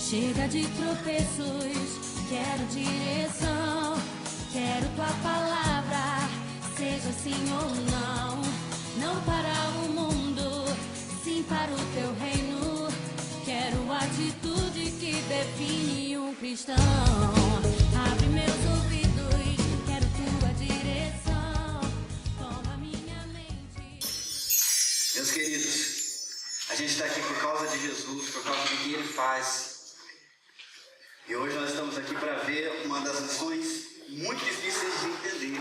Chega de tropeços, quero direção, quero tua palavra, seja sim ou não. Não para o mundo, sim para o teu reino. Quero atitude que define um cristão. Abre meus ouvidos, quero tua direção, toma minha mente. Meus queridos, a gente está aqui por causa de Jesus, por causa do que Ele faz. E hoje nós estamos aqui para ver uma das lições muito difíceis de entender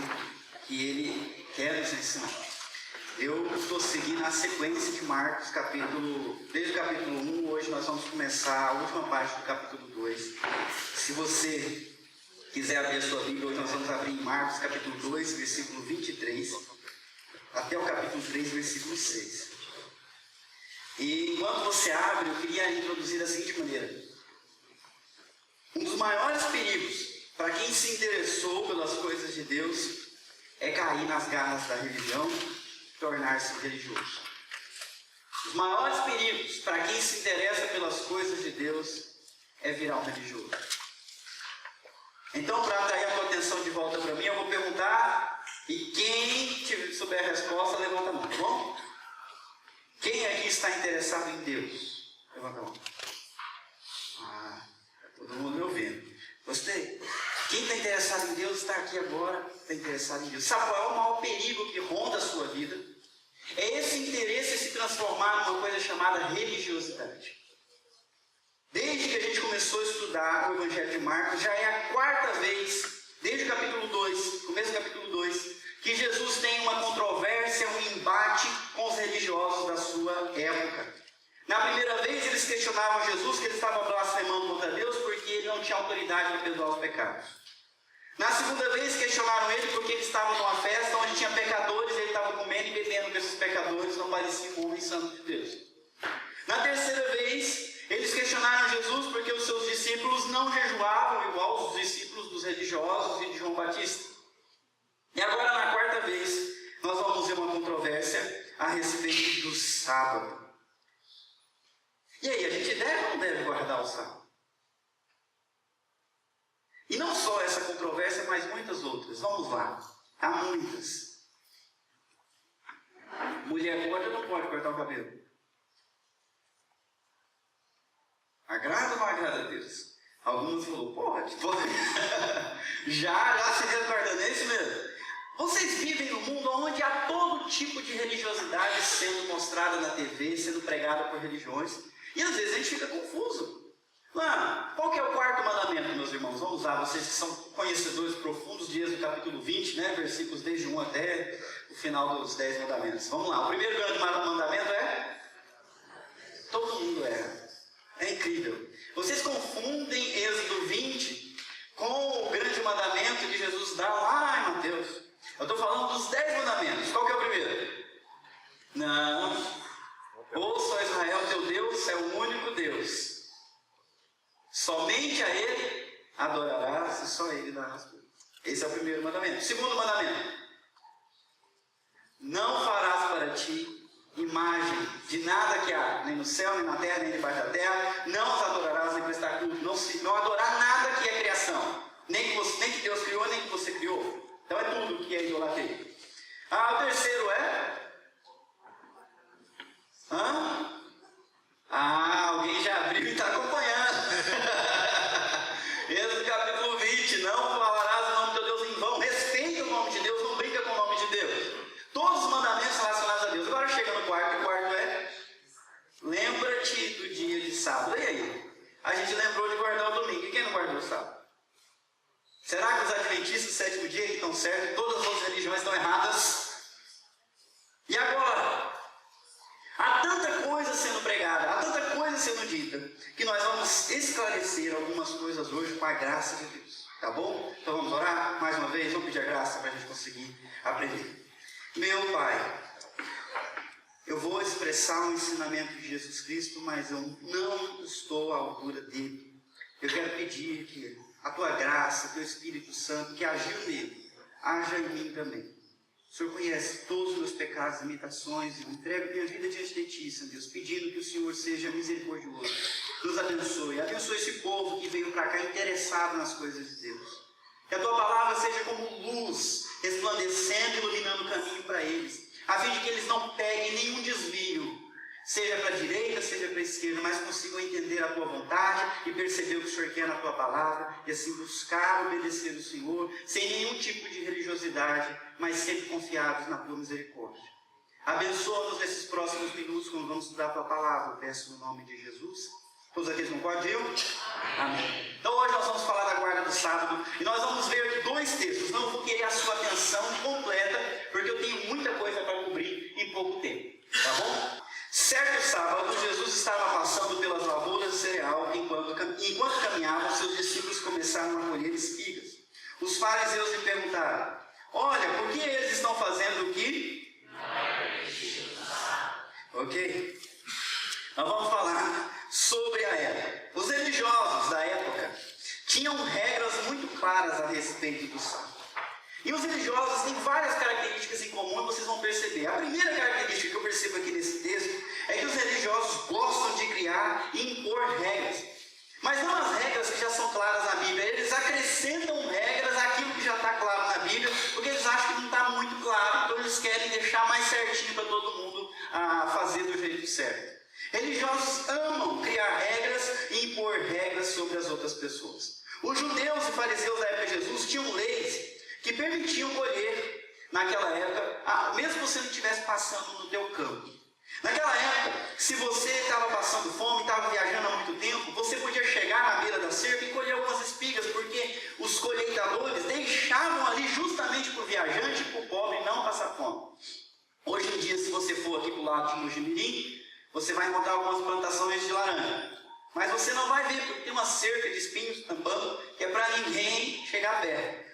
que Ele quer nos ensinar. Eu estou seguindo a sequência de Marcos, desde o capítulo 1, hoje nós vamos começar a última parte do capítulo 2. Se você quiser abrir a sua Bíblia, hoje nós vamos abrir em Marcos capítulo 2, versículo 23, até o capítulo 3, versículo 6. E enquanto você abre, eu queria introduzir da seguinte maneira. Um dos maiores perigos para quem se interessou pelas coisas de Deus é cair nas garras da religião, tornar-se religioso. Os maiores perigos para quem se interessa pelas coisas de Deus é virar um religioso. Então, para atrair a tua atenção de volta para mim, eu vou perguntar, e quem souber a resposta, levanta a mão, tá bom? Quem aqui está interessado em Deus? Levanta a mão. Todo mundo me ouvindo. Gostei. Quem está interessado em Deus está aqui agora, está interessado em Deus. Sabe qual é o maior perigo que ronda a sua vida? É esse interesse se transformar numa coisa chamada religiosidade. Desde que a gente começou a estudar o Evangelho de Marcos, já é a quarta vez, desde o capítulo 2, começo do capítulo 2, que Jesus tem uma controvérsia, um embate com os religiosos da sua época. Na primeira vez eles questionavam Jesus que ele estava blasfemando contra Deus porque ele não tinha autoridade para perdoar os pecados. Na segunda vez questionaram ele porque ele estava numa festa onde tinha pecadores e ele estava comendo e bebendo com esses pecadores, não parecia um homem santo de Deus. Na terceira vez eles questionaram Jesus porque os seus discípulos não jejuavam igual os discípulos dos religiosos e de João Batista. E agora na quarta vez nós vamos ver uma controvérsia a respeito do sábado. E aí, a gente deve ou não deve guardar o sábado? E não só essa controvérsia, mas muitas outras. Vamos lá. Há muitas. Mulher pode ou não pode cortar o cabelo? Agrada ou não agrada a Deus? Algumas falou, pode. já se resguardando, é isso mesmo. Vocês vivem num mundo onde há todo tipo de religiosidade sendo mostrada na TV, sendo pregada por religiões. E às vezes a gente fica confuso. Qual que é o quarto mandamento, meus irmãos? Vamos lá, vocês que são conhecedores profundos de Êxodo capítulo 20, né? Versículos desde 1 até o final dos 10 mandamentos. Vamos lá, o primeiro grande mandamento é... Todo mundo erra. É incrível. Vocês confundem Êxodo 20 com o grande mandamento que Jesus dá lá em Mateus. Eu estou falando dos 10 mandamentos. Qual que é o primeiro? Não... Ouça, Israel, teu Deus é o único Deus. Somente a Ele adorarás e só a Ele darás tudo. Esse é o primeiro mandamento. Segundo mandamento. Não farás para ti imagem de nada que há, nem no céu, nem na terra, nem debaixo da terra. Não os adorarás nem prestar culto. Não adorar nada que é criação. Nem que Deus criou, nem que você criou. Então é tudo que é idolatria. O terceiro é... alguém já abriu e está acompanhando. Êxodo capítulo 20, não falarás o nome do teu Deus em vão. Respeita o nome de Deus, não brinca com o nome de Deus. Todos os mandamentos relacionados a Deus. Agora chega no quarto, e o quarto é: lembra-te do dia de sábado. E aí? A gente lembrou de guardar o domingo. E quem não guardou o sábado? Será que os adventistas do sétimo dia que estão certos e todas as outras religiões estão erradas? E agora? Há tanta coisa sendo pregada, há tanta coisa sendo dita, que nós vamos esclarecer algumas coisas hoje com a graça de Deus. Tá bom? Então vamos orar mais uma vez, vamos pedir a graça para a gente conseguir aprender. Meu Pai, eu vou expressar o ensinamento de Jesus Cristo, mas eu não estou à altura dele. Eu quero pedir que a tua graça, o teu Espírito Santo, que agiu nele, haja em mim também. O Senhor conhece todos os meus pecados e limitações, e eu entrego minha vida diante de Ti, Senhor Deus, pedindo que o Senhor seja misericordioso, nos abençoe Abençoa esse povo que veio para cá interessado nas coisas de Deus. Que a tua palavra seja como luz, resplandecendo e iluminando o caminho para eles, a fim de que eles não peguem nenhum desvio, seja para a direita, seja para a esquerda, mas consigam entender a tua vontade e perceber o que o Senhor quer na tua palavra, e assim buscar obedecer o Senhor, sem nenhum tipo de religiosidade, mas sempre confiados na tua misericórdia. Abençoa-nos nesses próximos minutos, quando vamos estudar a tua palavra. Eu peço no nome de Jesus. Todos aqueles não podem? Amém. Então hoje nós vamos falar da guarda do sábado, e nós vamos ver aqui 2 textos. Não vou querer a sua atenção completa, porque eu tenho muita coisa para cobrir em pouco tempo. Tá bom? Certo sábado, Jesus estava passando pelas lavouras de cereal. Enquanto caminhavam, seus discípulos começaram a colher espigas. Os fariseus lhe perguntaram: olha, por que eles estão fazendo o que? Ok? Nós vamos falar sobre a época. Os religiosos da época tinham regras muito claras a respeito do sábado. E os religiosos têm várias características em comum, e vocês vão perceber. A primeira característica que eu percebo aqui nesse texto é que os religiosos gostam de criar e impor regras. Mas não as regras que já são claras na Bíblia. Eles acrescentam regras àquilo que já está claro na Bíblia, porque eles acham que não está muito claro, então eles querem deixar mais certinho para todo mundo fazer do jeito certo. Religiosos amam criar regras e impor regras sobre as outras pessoas. Os judeus e fariseus da época de Jesus tinham leis que permitiam colher naquela época, mesmo você não estivesse passando no teu campo. Naquela época, se você estava passando fome, estava viajando há muito tempo, você podia chegar na beira da cerca e colher algumas espigas, porque os colheitadores deixavam ali justamente para o viajante e para o pobre não passar fome. Hoje em dia, se você for aqui para o lado de Mojimirim, você vai encontrar algumas plantações de laranja. Mas você não vai ver, porque tem uma cerca de espinhos tampando, que é para ninguém chegar perto.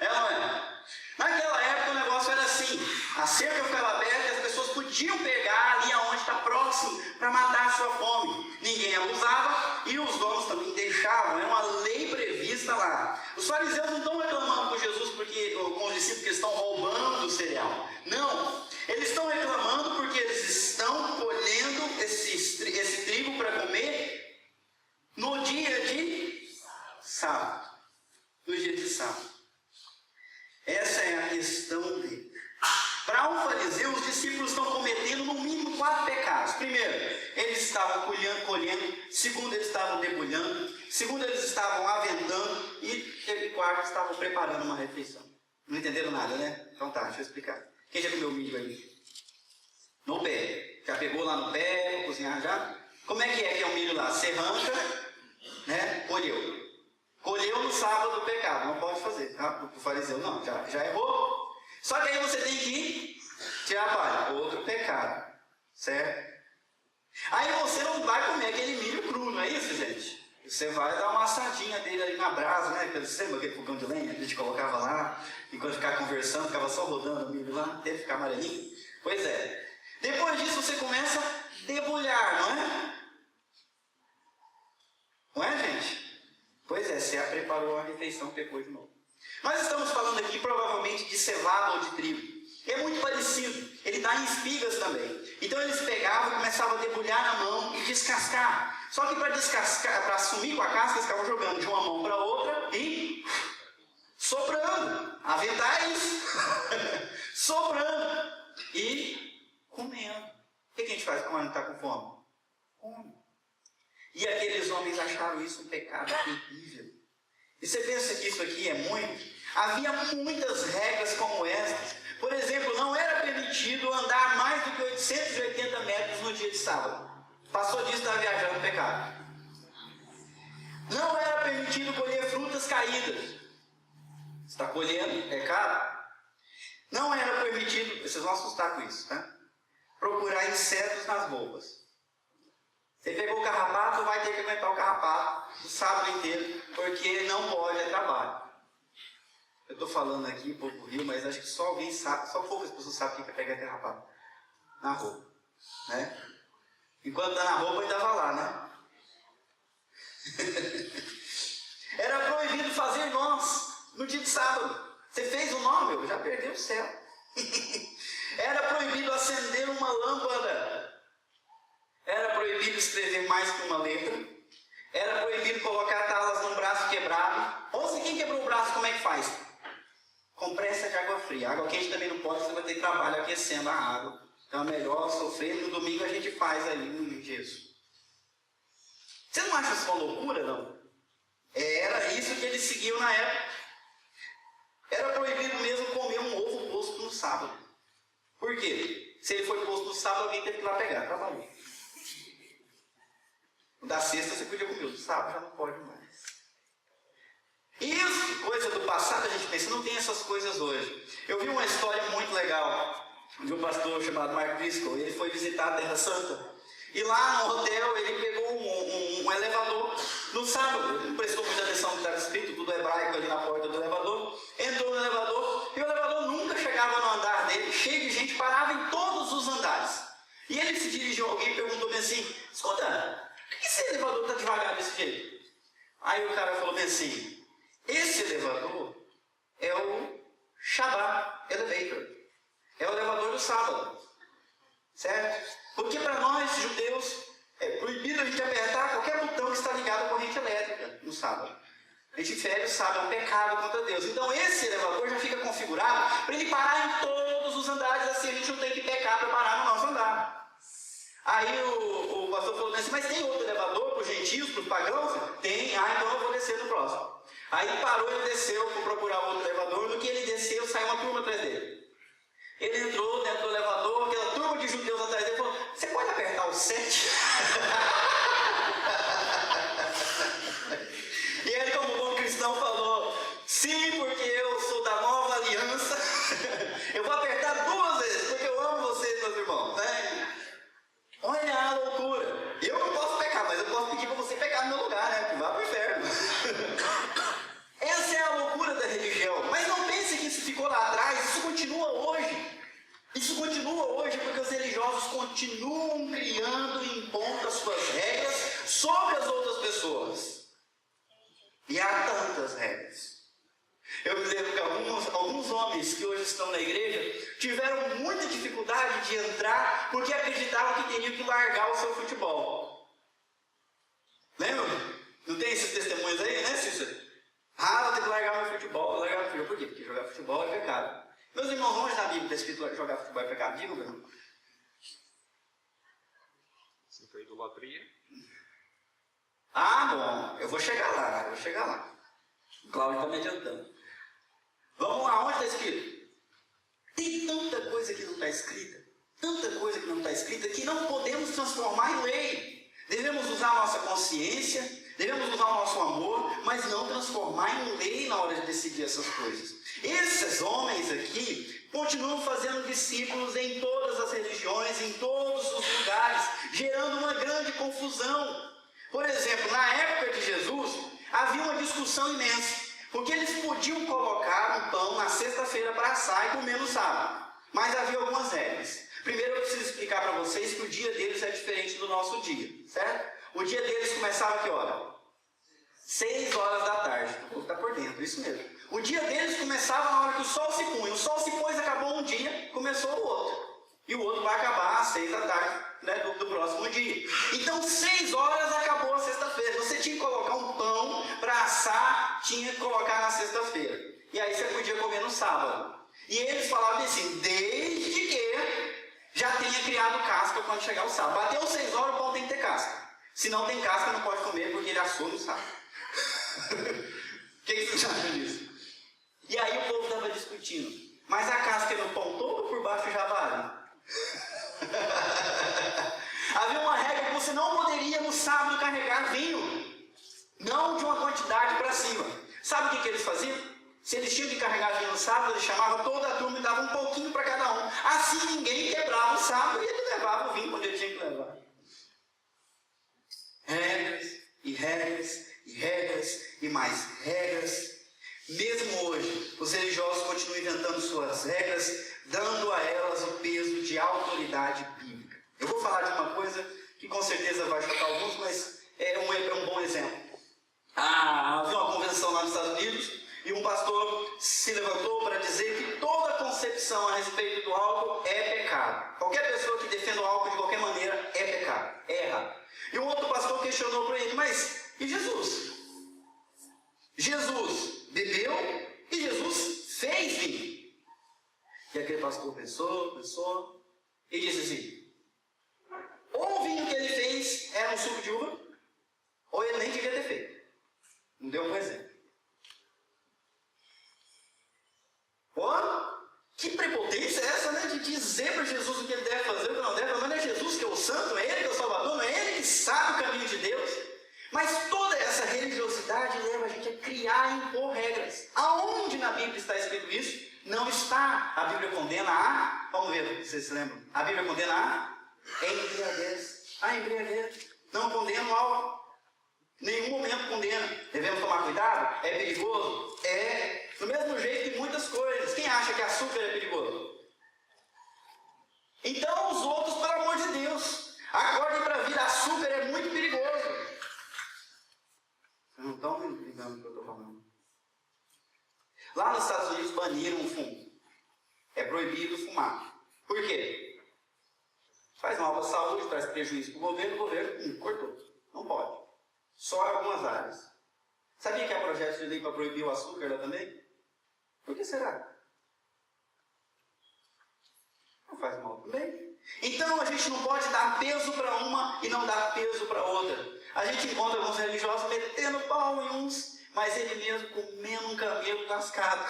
É ou não é? Naquela época o negócio era assim: a cerca ficava aberta e as pessoas podiam pegar ali aonde está próximo para matar a sua fome. Ninguém abusava e os donos também deixavam, é uma lei prevista lá. Os fariseus não estão reclamando com Jesus com os discípulos que estão roubando o cereal. Não, eles estão reclamando porque eles estão colhendo esse trigo para comer no dia de sábado. No dia de sábado. Essa é a questão dele. Para um fariseu, os discípulos estão cometendo no mínimo 4 pecados. Primeiro, eles estavam colhendo. Segundo, eles estavam debulhando. Segundo, eles estavam aventando. E quarto, estavam preparando uma refeição. Não entenderam nada, né? Então tá, deixa eu explicar. Quem já comeu milho aí? No pé. Já pegou lá no pé, vou cozinhar já? Como é que é o milho lá? Você arranca, né? Colheu. Colheu no sábado do pecado, não pode fazer, tá? O fariseu não, já errou. Só que aí você tem que tirar a palha, outro pecado, certo? Aí você não vai comer aquele milho cru, não é isso, gente? Você vai dar uma assadinha dele ali na brasa, né? Você lembra aquele fogão de lenha que a gente colocava lá, e quando ficava conversando, ficava só rodando o milho lá, até ficar amarelinho? Pois é. Depois disso você começa a debulhar, não é? Não é, gente? Pois é, você preparou a refeição, pecou de novo. Nós estamos falando aqui provavelmente de cevada ou de trigo. É muito parecido. Ele dá em espigas também. Então eles pegavam e começavam a debulhar na mão e descascar. Só que para descascar, para assumir com a casca, eles ficavam jogando de uma mão para outra e soprando. Aventar isso. Soprando. E comendo. O que a gente faz quando a gente está com fome? Come. E aqueles homens acharam isso um pecado terrível. E você pensa que isso aqui é muito? Havia muitas regras como estas. Por exemplo, não era permitido andar mais do que 880 metros no dia de sábado. Passou disso, está viajando pecado. Não era permitido colher frutas caídas. Está colhendo pecado. Não era permitido, vocês vão assustar com isso, tá? Procurar insetos nas roupas. Você pegou o carrapato, vai ter que aguentar o carrapato o sábado inteiro, porque não pode, é trabalho. Eu estou falando aqui, um pouco rio, mas acho que só alguém sabe, só poucas pessoas sabem o que é pegar carrapato na roupa, né? Enquanto está na roupa, ele estava lá, né? Era proibido fazer nós no dia de sábado. Você fez o nó, meu, já perdeu o céu. Era proibido acender uma lâmpada. Era proibido escrever mais que uma letra. Era proibido colocar talas num braço quebrado. Ou se quem quebrou o braço, como é que faz? Compressa de água fria. Água quente também não pode, você vai ter trabalho aquecendo a água. Então é melhor sofrer. No domingo a gente faz ali no gesso. Você não acha isso uma loucura, não? Era isso que eles seguiam na época. Era proibido mesmo comer um ovo posto no sábado. Por quê? Se ele foi posto no sábado, alguém teve que ir lá pegar. Trabalhou. O da sexta você podia comer, o do sábado já não pode mais. Isso, coisa do passado, a gente pensa, não tem essas coisas hoje. Eu vi uma história muito legal de um pastor chamado Mark Driscoll. Ele foi visitar a Terra Santa. E lá no hotel ele pegou um elevador no sábado. Ele não prestou muita atenção no que estava escrito, tudo hebraico ali na porta do elevador. Entrou no elevador e o elevador nunca chegava no andar dele, cheio de gente, parava em todos os andares. E ele se dirigiu a alguém e perguntou bem assim: escuta, por que esse elevador está devagar desse jeito? Aí o cara falou bem assim: esse elevador é o Shabbat Elevator. É o elevador do sábado. Certo? Porque para nós, judeus, é proibido a gente apertar qualquer botão que está ligado à corrente elétrica no sábado. A gente fere o sábado, é um pecado contra Deus. Então esse elevador já fica configurado para ele parar em todos os andares, assim a gente não tem que pecar para parar no nosso andar. Aí o pastor falou assim: mas tem outro elevador para os gentios, para os pagãos? Tem, então eu vou descer no próximo. Aí ele parou, ele desceu, foi procurar outro elevador. No que ele desceu, saiu uma turma atrás dele. Ele entrou dentro do elevador, aquela turma de judeus atrás dele, falou: você pode apertar o 7? E ele, como bom cristão, falou: sim, porque eu sou da nova aliança. Eu vou apertar 2 vezes, porque eu amo vocês, meus irmãos. Né? Olha a loucura. Eu não posso pecar, mas eu posso pedir para você pecar no meu lugar, né? Que vá para o inferno. Essa é a loucura da religião. Mas não pense que isso ficou lá atrás, isso continua hoje. Isso continua hoje porque os religiosos continuam criando e impondo as suas regras sobre as outras pessoas. E há tantas regras. Eu me lembro que alguns homens que hoje estão na igreja tiveram muita dificuldade de entrar porque acreditavam que teriam que largar o seu futebol. Lembra? Não tem esses testemunhos aí, né, Cícero? Eu tenho que largar meu futebol, Por quê? Porque jogar futebol é pecado. Meus irmãos, onde na Bíblia está escrito jogar futebol é pecado? Diga, meu irmão. Isso foi idolatria. Bom, eu vou chegar lá, O Cláudio está me adiantando. Vamos lá, onde está escrito? Tem tanta coisa que não está escrita, que não podemos transformar em lei. Devemos usar a nossa consciência, devemos usar o nosso amor, mas não transformar em lei na hora de decidir essas coisas. Esses homens aqui continuam fazendo discípulos em todas as religiões, em todos os lugares, gerando uma grande confusão. Por exemplo, na época de Jesus, havia uma discussão imensa, porque eles podiam colocar um pão na sexta-feira para assar e comer no sábado, mas havia algumas regras. Primeiro eu preciso explicar para vocês que o dia deles é diferente do nosso dia, certo? O dia deles começava a que hora? 6 horas da tarde. O povo está por dentro, isso mesmo. O dia deles começava na hora que o sol se punha. O sol se pôs, acabou um dia, começou o outro. E o outro vai acabar às 6 da tarde, né, do próximo dia. Então, 6 horas acabou a sexta-feira. Você tinha que colocar um pão para assar, tinha que colocar na sexta-feira. E aí você podia comer no sábado. E eles falavam assim: desde que já tenha criado casca quando chegar o sábado. Bateu 6 horas, o pão tem que ter casca. Se não tem casca, não pode comer porque ele assou no sábado. O que vocês acham disso? E aí o povo estava discutindo: mas a casca é no pão todo ou por baixo já vale? Havia uma regra que você não poderia no sábado carregar vinho, não de uma quantidade para cima. Sabe o que eles faziam? Se eles tinham que carregar vinho no sábado, eles chamavam toda a turma e davam um pouquinho para cada um. Assim ninguém quebrava o sábado e ele levava o vinho quando ele tinha que levar. Regras e regras e regras e mais regras. Mesmo hoje, os religiosos continuam inventando suas regras, dando a elas o peso de autoridade bíblica. Eu vou falar de uma coisa que com certeza vai chocar alguns, mas é um bom exemplo. Havia uma convenção lá nos Estados Unidos e um pastor se levantou para dizer que toda concepção a respeito do álcool é pecado. Qualquer pessoa que defenda o álcool de qualquer maneira é pecado, é errado. E um outro pastor questionou para ele, mas e Jesus? Jesus bebeu e Jesus fez vinho. E aquele pastor pensou e disse assim: ou o vinho que ele fez era um suco de uva, ou ele nem devia ter feito. Não deu um exemplo. Pô, que prepotência é essa, né? De dizer para Jesus o que ele deve fazer, o que não deve fazer. Não é Jesus que é o santo, não é ele que é o Salvador, não é ele que sabe o caminho de Deus. Mas toda essa religiosidade leva a gente a criar e impor regras. Aonde na Bíblia está escrito isso? Não está. A Bíblia condena a... Vamos ver, vocês se lembram? A Bíblia condena a embriaguez. A embriaguez. Não condena o álcool. Nenhum momento condena. Devemos tomar cuidado? É perigoso? É. Do mesmo jeito que muitas coisas. Quem acha que açúcar é perigoso? Então os outros, pelo amor de Deus, acordem para a vida. Açúcar é muito perigoso. Vocês não estão entendendo o que eu estou falando. Lá nos Estados Unidos baniram o fumo. É proibido fumar. Por quê? Faz mal para a saúde, traz prejuízo para o governo cortou. Não pode. Só em algumas áreas. Sabia que há projeto de lei para proibir o açúcar lá também? Por que será? Não faz mal também. Então a gente não pode dar peso para uma e não dar peso para outra. A gente encontra alguns religiosos metendo pau em uns, mas ele mesmo comendo um camelo lascado.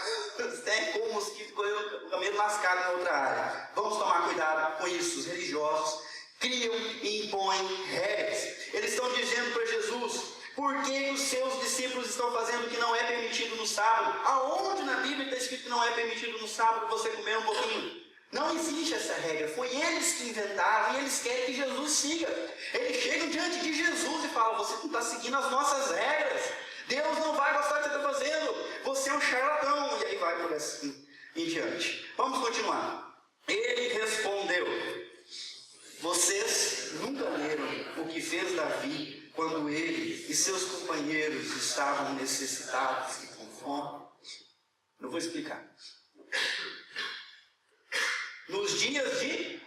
Como o mosquito comendo um camelo lascado em outra área. Vamos tomar cuidado com isso. Os religiosos criam e impõem regras. Eles estão dizendo para Jesus: por que os seus discípulos estão fazendo o que não é permitido no sábado? Aonde na Bíblia está escrito que não é permitido no sábado você comer um pouquinho? Não existe essa regra. Foi eles que inventaram e eles querem que Jesus siga. Eles chegam diante de Jesus e falam: você não está seguindo as nossas regras. Deus não vai gostar do que você está fazendo. Você é um charlatão. E aí vai por assim em diante. Vamos continuar. Ele respondeu: vocês nunca leram o que fez Davi quando ele e seus companheiros estavam necessitados e com fome? Eu vou explicar. Nos dias de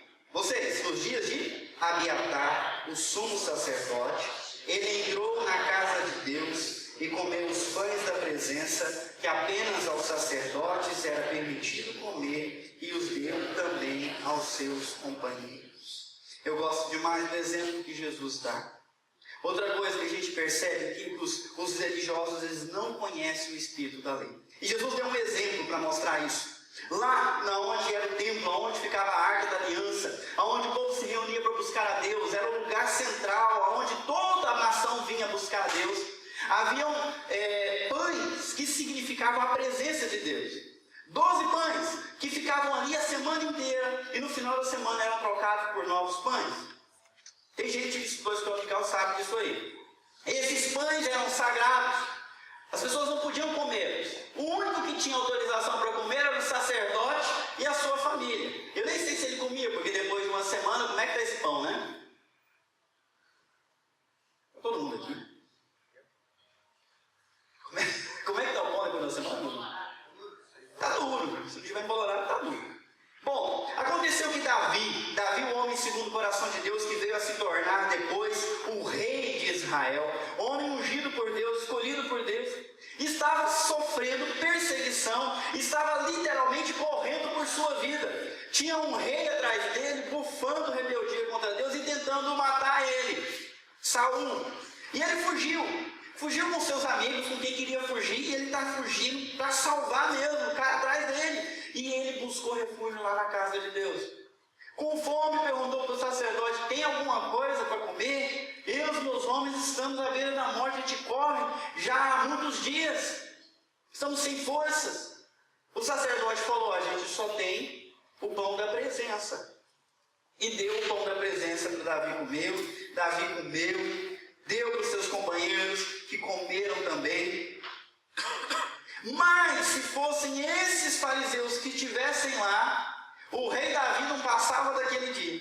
Abiatar, o sumo sacerdote, ele entrou na casa de Deus e comeu os pães da presença, que apenas aos sacerdotes era permitido comer, e os deu também aos seus companheiros. Eu gosto demais do exemplo que Jesus dá. Outra coisa que a gente percebe aqui é que os religiosos eles não conhecem o espírito da lei. E Jesus deu um exemplo para mostrar isso. Lá onde era o templo, onde ficava a Arca da Aliança, onde o povo se reunia para buscar a Deus, era o lugar central, onde toda a nação vinha buscar a Deus. Haviam pães que significavam a presença de Deus. 12 pães que ficavam ali a semana inteira e no final da semana eram trocados por novos pães. Tem gente que estudou história sabe disso aí. Esses pães eram sagrados. As pessoas não podiam comer. O único que tinha autorização para comer era o sacerdote e a sua família. Eu nem sei se ele comia, porque depois de uma semana, como é que está esse pão, né? Todo mundo aqui. Como é que está o pão depois de uma semana? Está duro. Se não estiver embolorado, está duro. Bom, aconteceu que Davi, o homem segundo o coração de Deus, que veio a se tornar depois o rei de Israel, homem ungido por Deus, escolhido por Deus, estava sofrendo perseguição, estava literalmente correndo por sua vida. Tinha um rei atrás dele, bufando rebeldia contra Deus e tentando matar ele, Saul. E ele fugiu com seus amigos, com quem queria fugir, e ele está fugindo para salvar mesmo o cara atrás dele. E ele buscou refúgio lá na casa de Deus. Com fome, perguntou para o sacerdote: tem alguma coisa para comer? Eu e os meus homens estamos à beira da morte, a gente corre já há muitos dias. Estamos sem forças. O sacerdote falou: a gente só tem o pão da presença. E deu o pão da presença para Davi comer. Davi comeu, deu para os seus companheiros, que comeram também. Mas se fossem esses fariseus que estivessem lá, o rei Davi não passava daquele dia.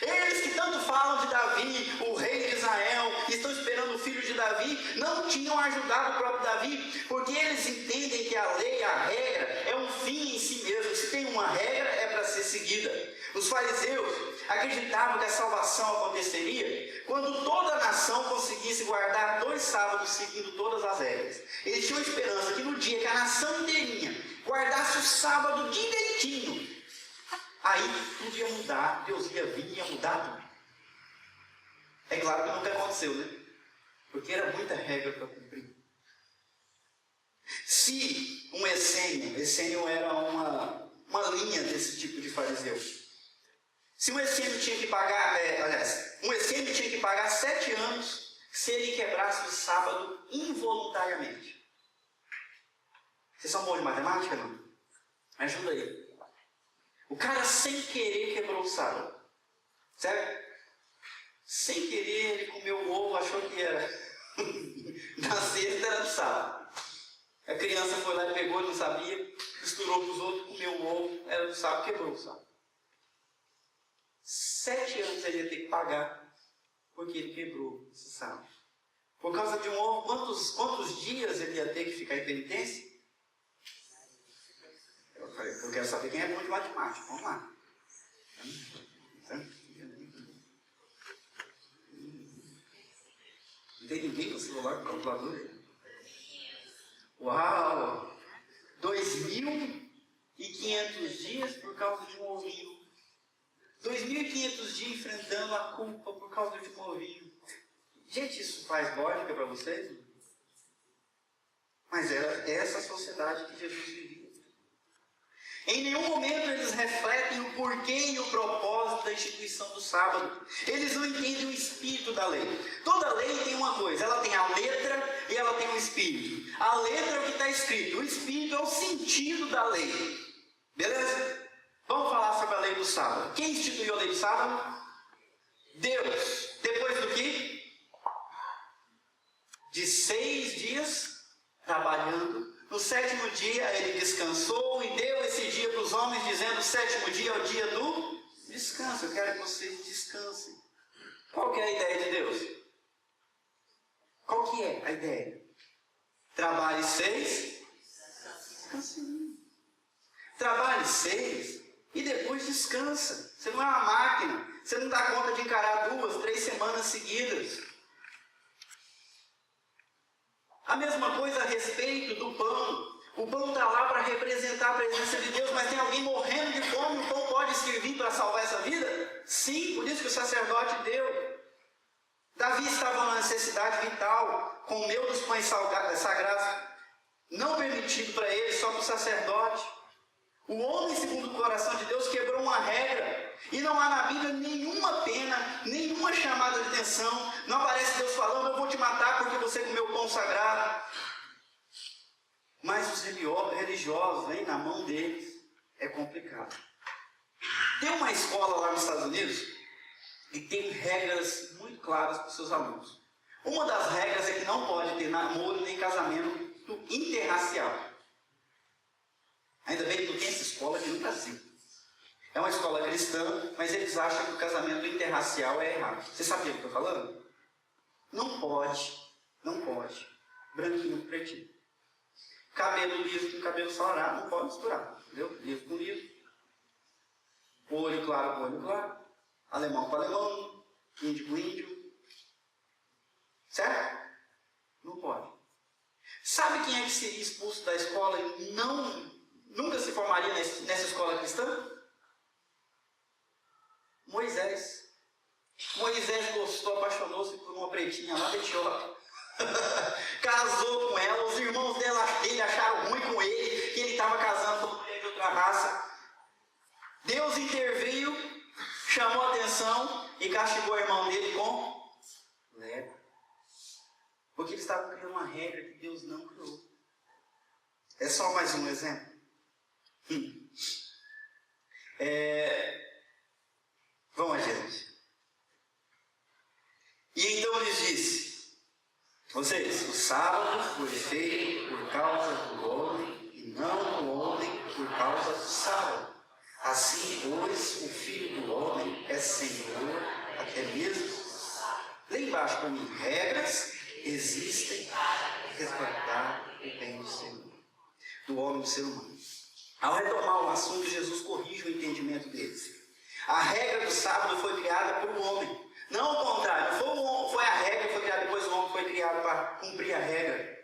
Eles que tanto falam de Davi, o rei de Israel, estão esperando o filho de Davi, não tinham ajudado o próprio Davi, porque eles entendem que a lei, a regra, é um fim em si mesmo. Se tem uma regra, é para ser seguida. Os fariseus acreditavam que a salvação aconteceria quando toda a nação conseguisse guardar 2 sábados seguindo todas as regras. Eles tinham esperança que no dia que a nação inteirinha guardasse o sábado direitinho, aí tudo ia mudar, Deus ia vir e ia mudar tudo. É claro que nunca aconteceu, né? Porque era muita regra para cumprir. Se um essênio era uma linha desse tipo de fariseu. Se um essênio tinha que pagar, um essênio tinha que pagar 7 anos se ele quebrasse o sábado involuntariamente. Vocês são bons de matemática, não? Me ajuda aí. O cara sem querer quebrou o sábado. Certo? Sem querer ele comeu o ovo, achou que era na sexta, era no sábado. A criança foi lá e pegou, não sabia, misturou com os outros, comeu o ovo, era do sábado, quebrou o sábado. 7 anos ele ia ter que pagar, porque ele quebrou esse sábado. Por causa de um ovo, quantos dias ele ia ter que ficar em penitência? Eu quero saber quem é bom de matemática, vamos lá. Não tem ninguém com celular, com calculador? Uau! 2.500 dias por causa de um ovinho. 2.500 dias enfrentando a culpa por causa de um ovinho. Gente, isso faz lógica para vocês? Mas era essa sociedade que Jesus vivia. Em nenhum momento eles refletem o porquê e o propósito da instituição do sábado. Eles não entendem o espírito da lei. Toda lei tem uma coisa, ela tem a letra e ela tem um espírito. A letra é o que está escrito, o espírito é o sentido da lei. Beleza? Vamos falar sobre a lei do sábado. Quem instituiu a lei do sábado? Deus. Depois do que? De 6 dias trabalhando. No 7º dia ele descansou e deu esse dia para os homens, dizendo: o 7º dia é o dia do descanso. Eu quero que vocês descansem. Qual que é a ideia de Deus? Qual que é a ideia? Trabalhe 6, descanse 1. Trabalhe 6 e depois descansa. Você não é uma máquina. Você não dá conta de encarar 2, 3 semanas seguidas. A mesma coisa a respeito do pão. O pão está lá para representar a presença de Deus, mas tem alguém morrendo de fome, o pão pode servir para salvar essa vida? Sim, por isso que o sacerdote deu. Davi estava numa necessidade vital, com o meu dos pães sagrados, não permitido para ele, só para o sacerdote. O homem, segundo o coração de Deus, quebrou uma regra. E não há na Bíblia nenhuma pena, nenhuma chamada de atenção. Não aparece Deus falando: eu vou te matar porque você comeu o pão sagrado. Mas os religiosos, vem na mão deles, é complicado. Tem uma escola lá nos Estados Unidos e tem regras muito claras para os seus alunos. Uma das regras é que não pode ter namoro nem casamento interracial. Ainda bem que não tem essa escola aqui no Brasil. É uma escola cristã, mas eles acham que o casamento interracial é errado. Você sabe o que eu estou falando? Não pode. Branquinho com pretinho. Cabelo liso com cabelo ensolarado, não pode misturar. Entendeu? Liso com liso. Olho claro com olho claro. Alemão com alemão. Índio com índio. Certo? Não pode. Sabe quem é que seria expulso da escola e nunca se formaria nessa escola cristã? Moisés. Moisés gostou, apaixonou-se por uma pretinha lá da Etiópia. Casou com ela, os irmãos dele acharam ruim com ele, que ele estava casando com uma mulher de outra raça. Deus interveio, chamou a atenção e castigou o irmão dele com lepra. Porque ele estava criando uma regra que Deus não criou. É só mais um exemplo. Vamos adiante. E então lhes disse: vocês, o sábado foi feito por causa do homem e não o homem por causa do sábado. Assim, pois, o Filho do Homem é Senhor até mesmo do sábado. Lá embaixo para mim, regras existem para resguardar o bem do Senhor, do homem, do ser humano. Ao retomar o assunto, Jesus corrige o entendimento deles. A regra do sábado foi criada para o homem. Não o contrário, foi a regra que foi criada, depois o homem foi criado para cumprir a regra.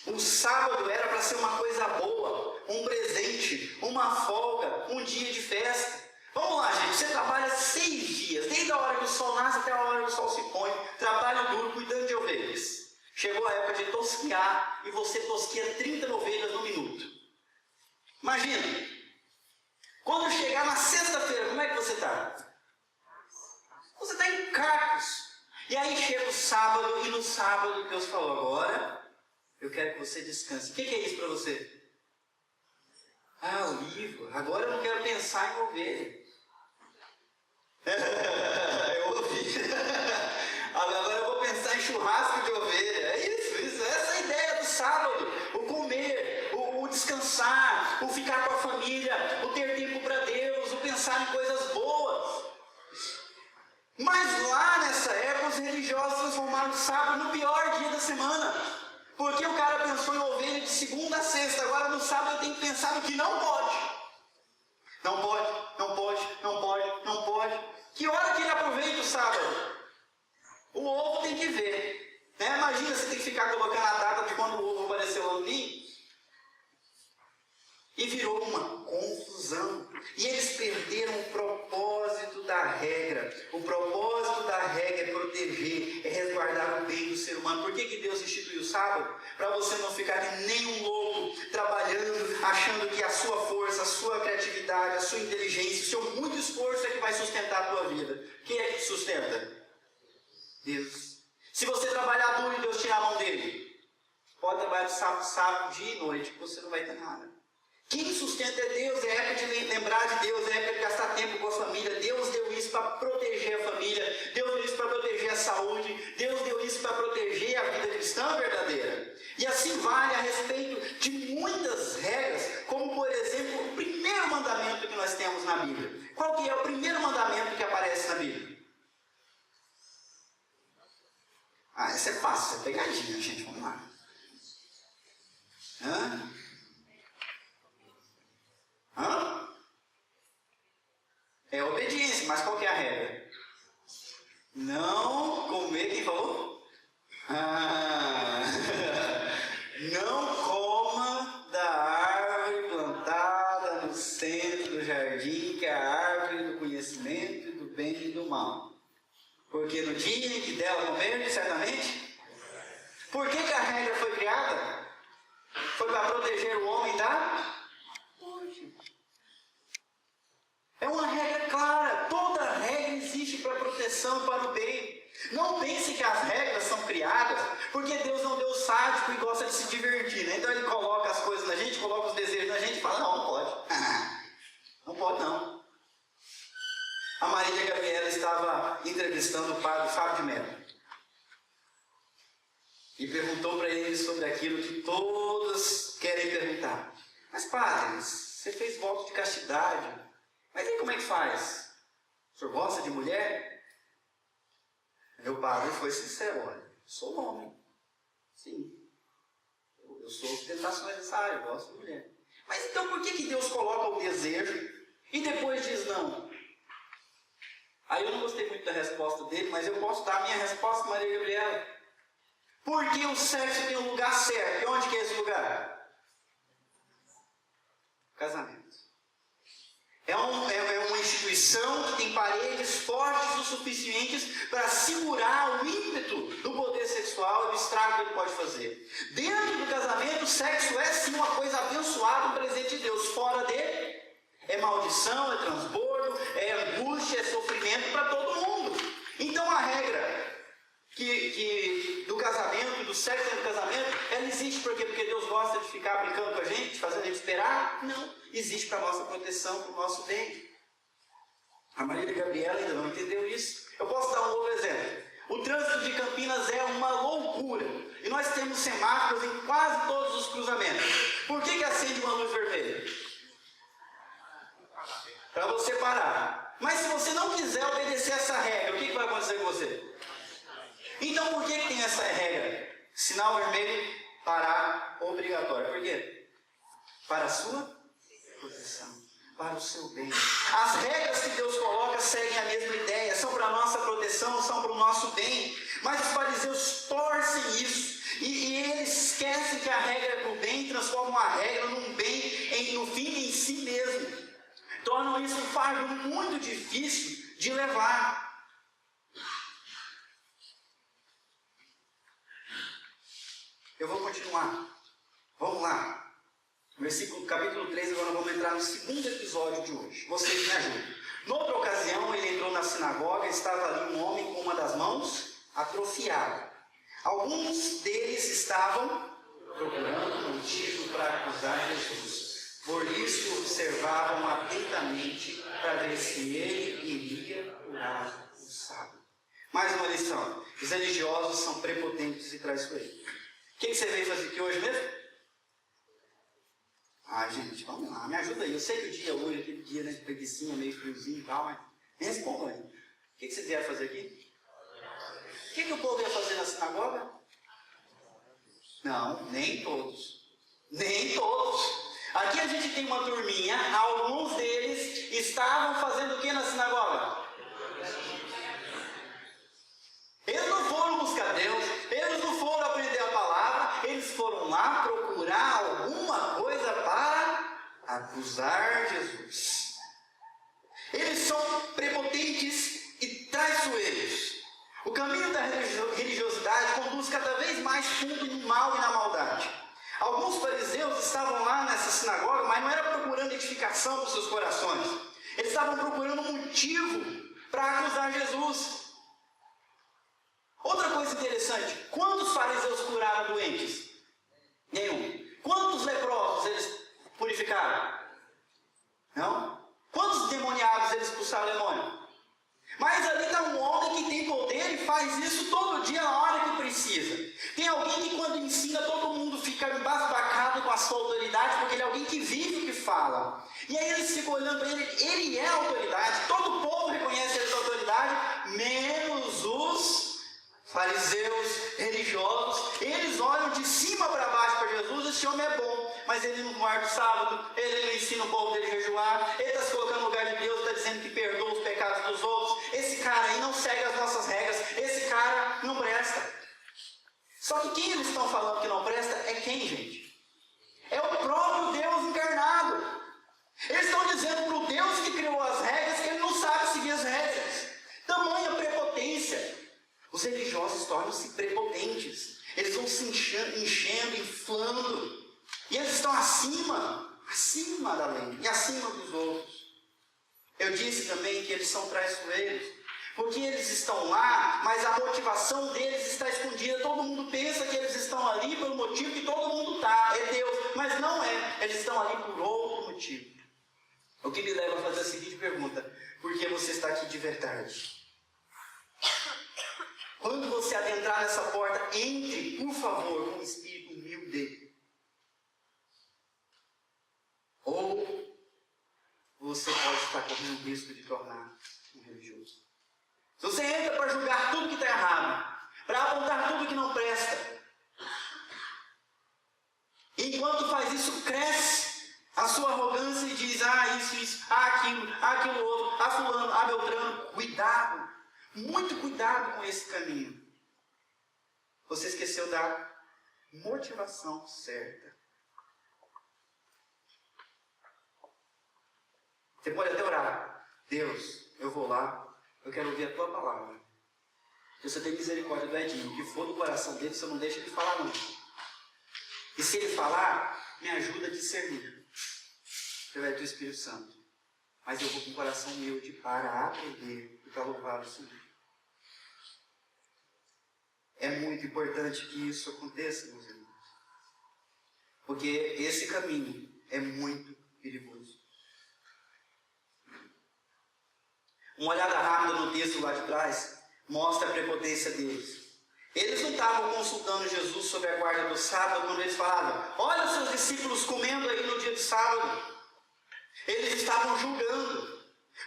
O sábado era para ser uma coisa boa, um presente, uma folga, um dia de festa. Vamos lá, gente, você trabalha 6 dias, desde a hora que o sol nasce até a hora que o sol se põe, trabalho duro, cuidando de ovelhas. Chegou a época de tosquiar e você tosquia 30 ovelhas no minuto. Imagina, quando chegar na sexta-feira, como é que você está? Você está em cacos. E aí chega o sábado, e no sábado Deus falou, agora eu quero que você descanse. O que é isso para você? Ah, o livro. Agora eu não quero pensar em ovelha. Eu ouvi. Agora eu vou pensar em churrasco de ovelha. É isso. Essa é a ideia do sábado. O comer, o descansar, o ficar com a família, o ter tempo para Deus, o pensar em coisas boas. Mas lá nessa época os religiosos transformaram o sábado no pior dia da semana. Porque o cara pensou em ovelha de segunda a sexta, agora no sábado eu tenho que pensar no que não pode. Não pode. Que hora que ele aproveita o sábado? O ovo tem que ver. Né? Imagina você tem que ficar colocando a data de quando o ovo apareceu lá no ninho. E virou uma confusão. E eles perderam o propósito da regra. O propósito da regra é proteger, é resguardar o bem do ser humano. Por que Deus instituiu o sábado? Para você não ficar que nem um louco, trabalhando, achando que a sua força, a sua criatividade, a sua inteligência, o seu muito esforço é que vai sustentar a tua vida. Quem é que te sustenta? Deus. Se você trabalhar duro e Deus tirar a mão dele, pode trabalhar de sábado, dia e noite, que você não vai ter nada. Quem sustenta é Deus, é época de lembrar de Deus, é época de gastar tempo com a família. Deus deu isso para proteger a família, Deus deu isso para proteger a saúde, Deus deu isso para proteger a vida cristã verdadeira. E assim vale a respeito de muitas regras, como por exemplo, o primeiro mandamento que nós temos na Bíblia. Qual que é o primeiro mandamento que aparece na Bíblia? Ah, essa é fácil, é pegadinha, gente, vamos lá. É obediência, mas qual que é a regra? Não comer, quem falou? Não coma da árvore plantada no centro do jardim, que é a árvore do conhecimento do bem e do mal. Porque no dia em que dela comer, certamente. Por que a regra foi criada? Foi para proteger o homem da morte. É uma regra clara. Toda regra existe para proteção e para o bem. Não pense que as regras são criadas porque Deus não deu sádico e gosta de se divertir, né? Então ele coloca as coisas na gente, coloca os desejos na gente e fala, não pode. Não pode não. A Marília Gabriela estava entrevistando o padre Fábio de Mello. E perguntou para ele sobre aquilo que todas querem perguntar. Mas padre, você fez voto de castidade. Mas aí como é que faz? O senhor gosta de mulher? Meu padre foi sincero, olha, sou homem. Sim. Eu sou ostentações dessa área, eu gosto de mulher. Mas então por que Deus coloca o desejo e depois diz não? Aí eu não gostei muito da resposta dele, mas eu posso dar a minha resposta, Maria Gabriela. Porque o sexo tem um lugar certo. E onde que é esse lugar? Casamento. É uma instituição que tem paredes fortes o suficientes para segurar o ímpeto do poder sexual e do estrago que ele pode fazer. Dentro do casamento, o sexo é sim uma coisa abençoada, um presente de Deus. Fora dele, é maldição, é transbordo, é angústia, é sofrimento para todo mundo. Então a regra do casamento, do sexo dentro do casamento, ela existe porque Deus gosta de ficar brincando com a gente, fazendo a gente esperar? Não. Existe para a nossa proteção, para o nosso bem. A Marília Gabriela ainda não entendeu isso. Eu posso dar um outro exemplo. O trânsito de Campinas é uma loucura. E nós temos semáforos em quase todos os cruzamentos. Por que acende uma luz vermelha? Para você parar. Mas se você não quiser obedecer essa regra, o que vai acontecer com você? Então por que tem essa regra? Sinal vermelho, parar, obrigatório. Por quê? Para a sua proteção. para o seu bem. As regras que Deus coloca seguem a mesma ideia, são para a nossa proteção, são para o nosso bem. Mas os fariseus torcem isso e eles esquecem que a regra é para o bem, transformam a regra num bem, no fim em si mesmo. Tornam isso um fardo muito difícil de levar. Eu vou continuar. Vamos lá. Capítulo 3, agora vamos entrar no segundo episódio de hoje. Vocês me ajudam. Noutra ocasião, ele entrou na sinagoga e estava ali um homem com uma das mãos atrofiada. Alguns deles estavam procurando motivo para acusar Jesus. Por isso, observavam atentamente para ver se ele iria curar o sábado. Mais uma lição. Os religiosos são prepotentes e traiçoeiros. O que você veio fazer aqui hoje mesmo? Gente, vamos lá, me ajuda aí. Eu sei que o dia hoje, aquele dia, né, de preguicinha, meio friozinho e tal, mas me responda aí. O que você vier fazer aqui? O que o povo ia fazer na sinagoga? Não, nem todos. Nem todos. Aqui a gente tem uma turminha, alguns deles estavam fazendo o que na sinagoga? Eles não foram buscar Deus, eles não foram aprender a palavra, eles foram lá procurar alguma coisa para acusar Jesus. Eles são prepotentes e traiçoeiros. O caminho da religiosidade conduz cada vez mais fundo no mal e na maldade. Alguns fariseus estavam lá nessa sinagoga, mas não era procurando edificação para os seus corações. Eles estavam procurando um motivo para acusar Jesus. Outra coisa interessante, quantos fariseus curaram doentes? Nenhum. Quantos leprosos eles purificaram? Não? Quantos demoniados eles expulsaram o demônio? Mas ali está um homem que tem poder e faz isso todo dia na hora que precisa. Tem alguém que quando ensina todo mundo fica embasbacado com a sua autoridade, porque ele é alguém que vive o que fala. E aí eles ficam olhando para ele, ele é a autoridade, todo o povo reconhece ele como autoridade, menos os fariseus religiosos. Eles olham de cima para baixo para Jesus. Esse homem é bom, mas ele não guarda o sábado, ele não ensina o povo dele a jejuar, ele está se colocando no lugar de Deus, está dizendo que perdoa os pecados dos outros. Esse cara aí não segue as nossas regras, esse cara não presta. Só que quem eles estão falando que não presta é quem, gente? É o próprio Deus encarnado. Eles estão dizendo para o Deus que criou as regras que ele não sabe seguir as regras. Tamanha prepotência. Os religiosos tornam-se prepotentes. Eles vão se enchendo, inflando. E eles estão acima da lei e acima dos outros. Eu disse também que eles são traiçoeiros, porque eles estão lá, mas a motivação deles está escondida. Todo mundo pensa que eles estão ali pelo motivo que todo mundo está, é Deus, mas não é. Eles estão ali por outro motivo. O que me leva a fazer a seguinte pergunta: por que você está aqui de verdade? Quando você adentrar nessa porta, entre, por favor, com um espírito humilde. Ou você pode estar correndo o risco de tornar um religioso. Se você entra para julgar tudo que está errado, para apontar tudo que não presta, enquanto faz isso, cresce a sua arrogância e diz: isso, aquilo outro, fulano, Beltrano. Cuidado, muito cuidado com esse caminho. Você esqueceu da motivação certa. Você pode até orar: Deus, eu vou lá, eu quero ouvir a tua palavra. Você tem misericórdia do Edinho, o que for do coração dele, você não deixa ele falar não. E se ele falar, me ajuda a discernir. Através do Espírito Santo. Mas eu vou com o coração humilde para aprender e para louvar o Senhor. É muito importante que isso aconteça, meus irmãos. Porque esse caminho é muito perigoso. Uma olhada rápida no texto lá de trás mostra a prepotência deles. Eles não estavam consultando Jesus sobre a guarda do sábado quando eles falavam: olha os seus discípulos comendo aí no dia de sábado. Eles estavam julgando.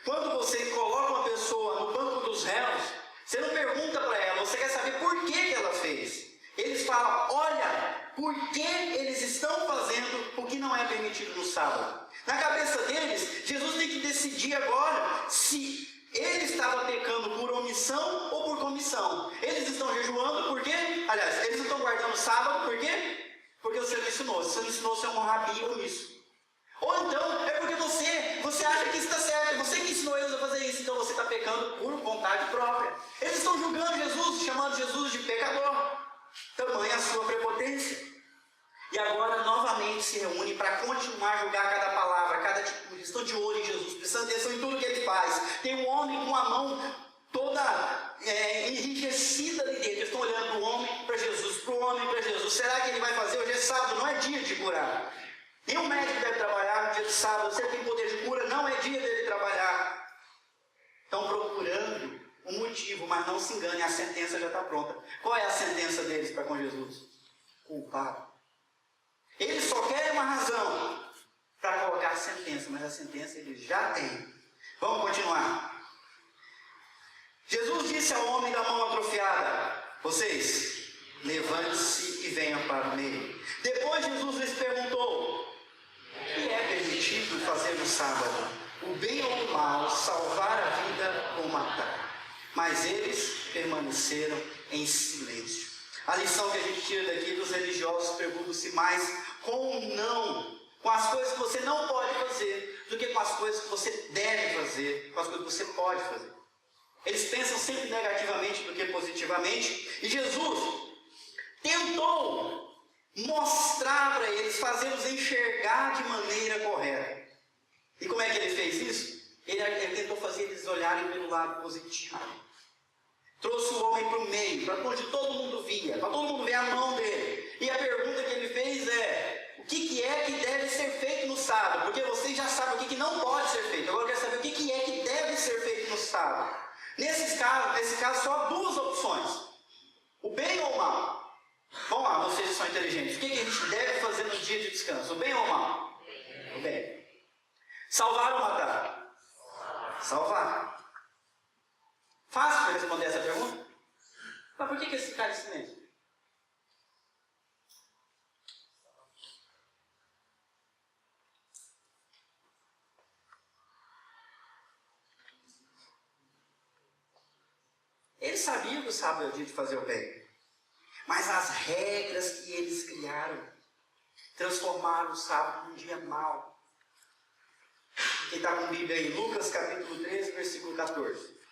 Quando você coloca uma pessoa no banco dos réus, você não pergunta para ela, você quer saber por que ela fez. Eles falam: olha, por que eles estão fazendo o que não é permitido no sábado? Na cabeça deles, Jesus tem que decidir agora se ele estava pecando por omissão ou por comissão. Eles estão jejuando por quê? Aliás, eles estão guardando o sábado por quê? Porque você não ensinou. Se você não ensinou, você é um rabi omisso. Ou então, é porque você acha que isso está certo. É você que ensinou eles a fazer isso. Então você está pecando por vontade própria. Eles estão julgando Jesus, chamando Jesus de pecador. Tamanha a sua prepotência. E agora novamente se reúnem para continuar a julgar cada palavra, cada atitude. Estão de olho em Jesus, prestando atenção em tudo que ele faz. Tem um homem com a mão toda enrijecida ali dentro. Eles estão olhando para o homem, para Jesus, para o homem, para Jesus. Será que ele vai fazer? Hoje é sábado, não é dia de curar. Nenhum médico deve trabalhar no dia de sábado. Você tem poder de cura, não é dia dele trabalhar. Estão procurando um motivo, mas não se engane, a sentença já está pronta. Qual é a sentença deles para com Jesus? Culpado. Eles só querem uma razão para colocar a sentença, mas a sentença eles já têm. Vamos continuar. Jesus disse ao homem da mão atrofiada: vocês, levante-se e venham para o meio. Depois Jesus lhes perguntou: o que é permitido fazer no sábado? O bem ou o mal, salvar a vida ou matar? Mas eles permaneceram em silêncio. A lição que a gente tira daqui dos religiosos preocupa-se mais com as coisas que você não pode fazer, do que com as coisas que você deve fazer, com as coisas que você pode fazer. Eles pensam sempre negativamente do que positivamente, e Jesus tentou mostrar para eles, fazê-los enxergar de maneira correta. E como é que ele fez isso? Ele tentou fazer eles olharem pelo lado positivo. Trouxe o homem para o meio, para onde todo mundo via, para todo mundo ver a mão dele. E a pergunta que ele fez é: o que é que deve ser feito no sábado? Porque vocês já sabem o que não pode ser feito. Agora eu quero saber o que é que deve ser feito no sábado. Nesse caso, só há duas opções: o bem ou o mal. Vamos lá, vocês que são inteligentes. O que a gente deve fazer no dia de descanso? O bem ou o mal? O bem. Salvar ou matar? Salvar. Fácil para responder essa pergunta? Mas por que esse cara em silêncio? Eles sabiam que o sábado é o dia de fazer o bem. Mas as regras que eles criaram transformaram o sábado num dia mau. Quem está com a Bíblia aí? Lucas capítulo 13, versículo 14.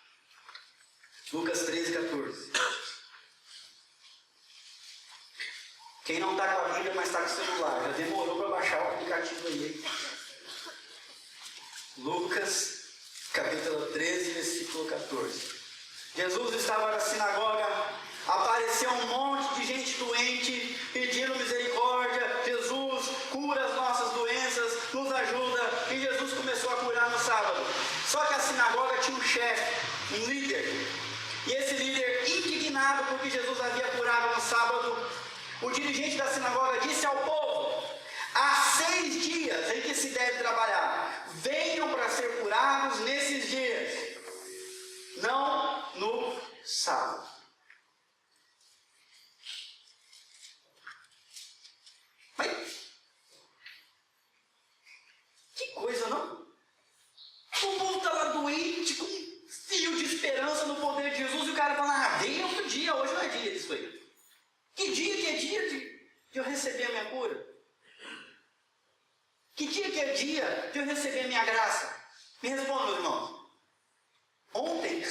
Lucas 13, 14. Quem não está com a Bíblia, mas está com o celular, já demorou para baixar o aplicativo aí. Lucas capítulo 13, versículo 14. Jesus estava na sinagoga, apareceu um monte de gente doente, pedindo misericórdia. Jesus, cura as nossas doenças, nos ajuda. E Jesus começou a curar no sábado. Só que a sinagoga tinha um chefe, um líder. E esse líder, indignado porque Jesus havia curado no sábado, o dirigente da sinagoga disse ao povo: há 6 dias em que se deve trabalhar, venham para ser curados nesses dias, não no sábado. Mas que coisa, não? O povo está lá doente, com fio de esperança no poder de Jesus, e o cara fala: vem outro dia, hoje não é dia disso aí. Que é dia de eu receber a minha cura? Que é dia de eu receber a minha graça? Me responda, meus irmãos. Ontem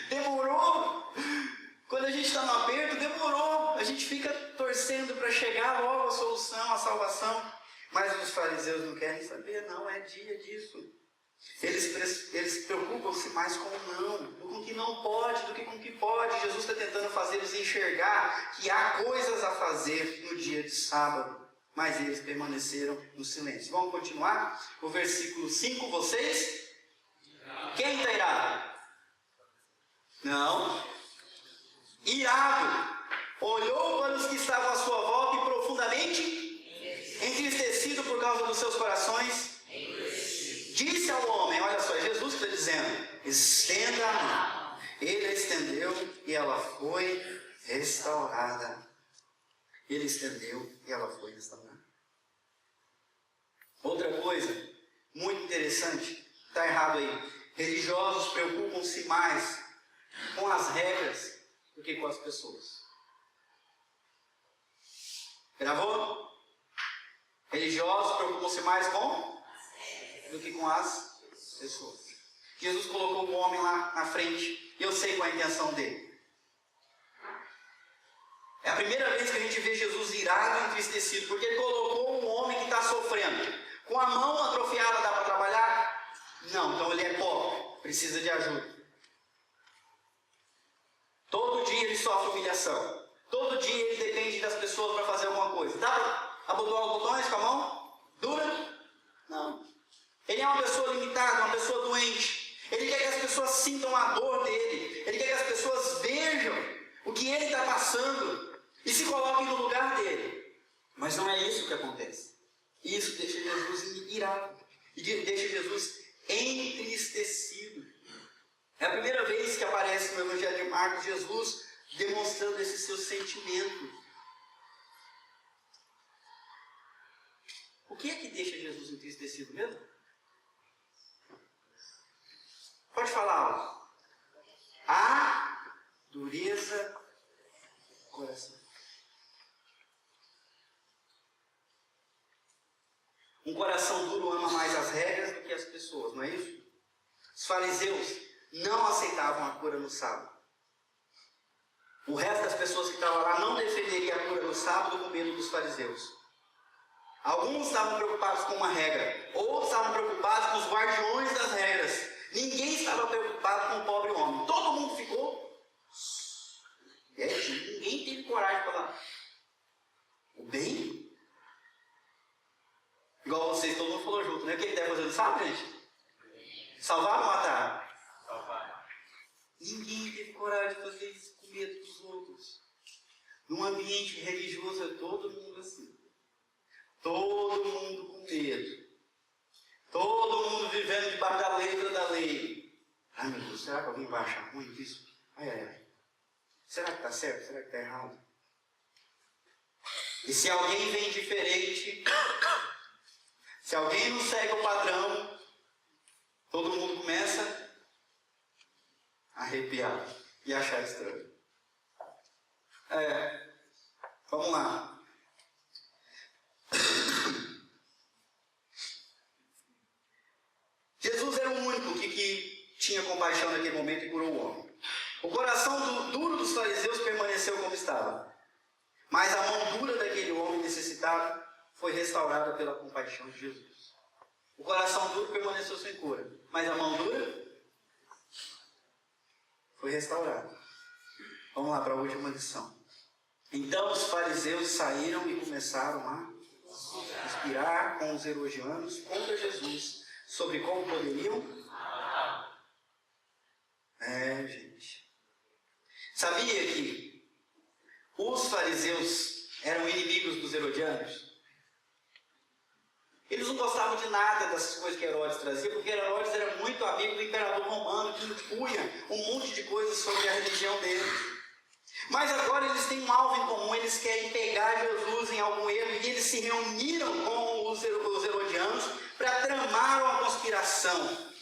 demorou. Quando a gente está no aperto, demorou. A gente fica torcendo para chegar logo a solução, a salvação. Mas os fariseus não querem saber, não é dia disso. Eles preocupam-se mais com o não, com o que não pode, do que com o que pode. Jesus está tentando fazer-los enxergar que há coisas a fazer no dia de sábado, mas eles permaneceram no silêncio. Vamos continuar? O versículo 5, vocês? Quem está irado? Não. Irado, olhou para os que estavam à sua volta e profundamente entristecido por causa dos seus corações, disse ao homem: olha só, é Jesus que está dizendo, estenda a mão. Ele a estendeu e ela foi restaurada. Ele estendeu e ela foi restaurada. Outra coisa muito interessante, está errado aí. Religiosos preocupam-se mais com as regras do que com as pessoas. Gravou? Religiosos preocupam-se mais do que com as pessoas. Jesus colocou o homem lá na frente e eu sei qual é a intenção dele. É a primeira vez que a gente vê Jesus irado e entristecido, porque ele colocou um homem que está sofrendo. Com a mão atrofiada dá para trabalhar? Não, então ele é pobre, precisa de ajuda. Todo dia ele sofre humilhação. Todo dia ele depende das pessoas para fazer alguma coisa. Dá para abotoar os botões com a mão? Dura? Não. Ele é uma pessoa limitada, uma pessoa doente. Ele quer que as pessoas sintam a dor dele. Ele quer que as pessoas vejam o que ele está passando e se coloquem no lugar dele. Mas não é isso que acontece. Isso deixa Jesus irado. E deixa Jesus entristecido. É a primeira vez que aparece no Evangelho de Marcos Jesus demonstrando esse seu sentimento. O que é que deixa Jesus entristecido mesmo? Pode falar algo. A dureza do coração. Um coração duro ama mais as regras do que as pessoas, não é isso? Os fariseus não aceitavam a cura no sábado. O resto das pessoas que estavam lá não defenderia a cura no sábado com medo dos fariseus. Alguns estavam preocupados com uma regra, outros estavam preocupados com os guardiões das regras. Ninguém estava preocupado com o pobre homem. Todo mundo ficou quietinho. Ninguém teve coragem de falar. O bem? Igual vocês, todo mundo falou junto, né? O que ele deve fazer no sábado, gente? Salvar ou matar? Salvar. Ninguém teve coragem de fazer isso com medo dos outros. Num ambiente religioso é todo mundo assim. Todo mundo com medo. Todo mundo vivendo debaixo da letra da lei. Ai meu Deus, será que alguém vai achar ruim disso? Ai. Será que está certo? Será que está errado? E se alguém vem diferente, se alguém não segue o padrão, todo mundo começa a arrepiar e achar estranho. Vamos lá. Jesus era o único que tinha compaixão naquele momento e curou o homem. O coração duro dos fariseus permaneceu como estava. Mas a mão dura daquele homem necessitado foi restaurada pela compaixão de Jesus. O coração duro permaneceu sem cura. Mas a mão dura foi restaurada. Vamos lá para a última lição. Então os fariseus saíram e começaram a conspirar com os herodianos contra Jesus sobre como poderiam. Gente. Sabia que os fariseus eram inimigos dos herodianos? Eles não gostavam de nada dessas coisas que Herodes trazia, porque Herodes era muito amigo do imperador romano, que impunha um monte de coisas sobre a religião dele. Mas agora eles têm um alvo em comum, eles querem pegar Jesus em algum erro, e eles se reuniram com os herodianos para tramar uma conspiração.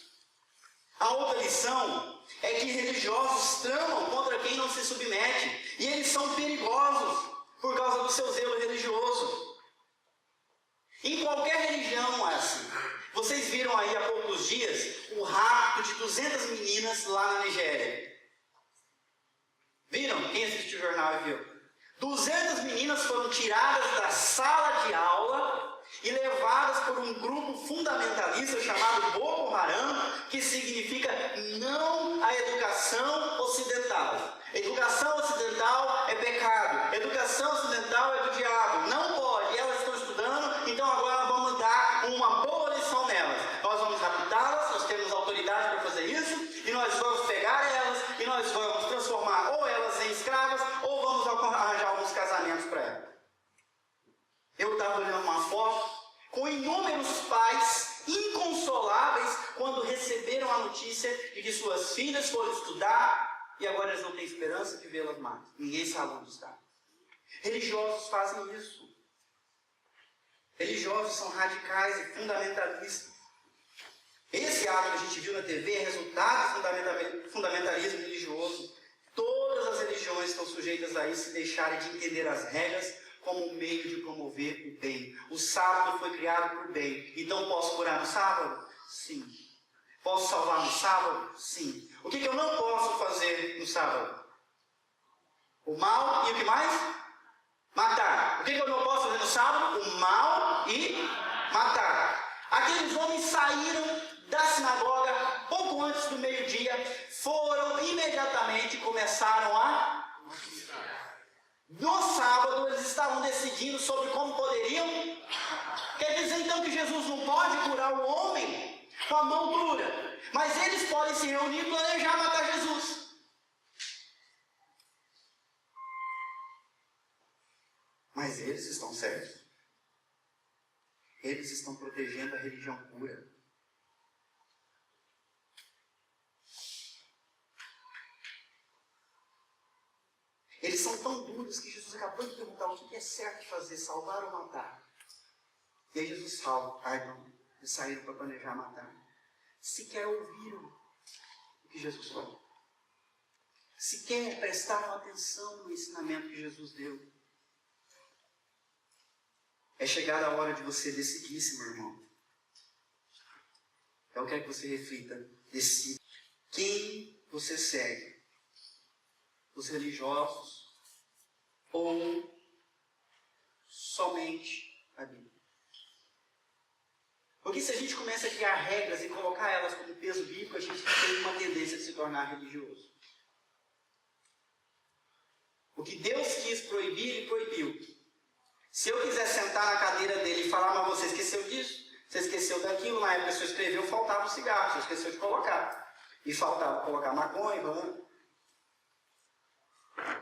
A outra lição é que religiosos tramam contra quem não se submete, e eles são perigosos por causa do seu zelo religioso. Em qualquer religião é assim. Vocês viram aí há poucos dias o rapto de 200 meninas lá na Nigéria. Viram? Quem assistiu o jornal e viu? 200 meninas foram tiradas da sala de aula e levadas por um grupo fundamentalista chamado Boko Haram, que significa não à educação ocidental. Educação ocidental é pecado. Educação ocidental é do diabo. Não pode. Elas estão estudando, então agora vamos dar uma boa lição nelas. Nós vamos raptá-las, nós temos autoridade para fazer isso, e nós vamos pegar elas, e nós vamos transformar ou elas em escravas, ou vamos arranjar alguns casamentos para elas. Eu estava olhando uma foto com inúmeros pais inconsoláveis quando receberam a notícia de que suas filhas foram estudar e agora eles não têm esperança de vê-las mais. Ninguém sabe onde está. Religiosos fazem isso. Religiosos são radicais e fundamentalistas. Esse ato que a gente viu na TV é resultado do fundamentalismo religioso. Todas as religiões estão sujeitas a isso, se deixarem de entender as regras como um meio de promover o bem. O sábado foi criado por bem. Então posso curar no sábado? Sim. Posso salvar no sábado? Sim. O que eu não posso fazer no sábado? O mal e o que mais? Matar. O que eu não posso fazer no sábado? O mal e matar. Aqueles homens saíram da sinagoga pouco antes do meio-dia, foram imediatamente e começaram a... No sábado eles estavam decidindo sobre como poderiam. Quer dizer então que Jesus não pode curar o homem com a mão dura, mas eles podem se reunir e planejar matar Jesus. Mas eles estão certos. Eles estão protegendo a religião pura. Eles são tão duros que Jesus acabou de perguntar o que é certo fazer, salvar ou matar. E aí Jesus fala, eles saíram para planejar matar. Sequer ouviram o que Jesus falou. Sequer prestaram atenção no ensinamento que Jesus deu. É chegada a hora de você decidir, meu irmão. Eu quero que você reflita, decida. Quem você segue? Os religiosos ou somente a Bíblia? Porque se a gente começa a criar regras e colocar elas como peso bíblico, a gente tem uma tendência de se tornar religioso. O que Deus quis proibir, Ele proibiu. Se eu quiser sentar na cadeira dele e falar, mas você esqueceu disso, você esqueceu daquilo, na época que você escreveu, faltava o cigarro, você esqueceu de colocar. E faltava colocar maconha, banana.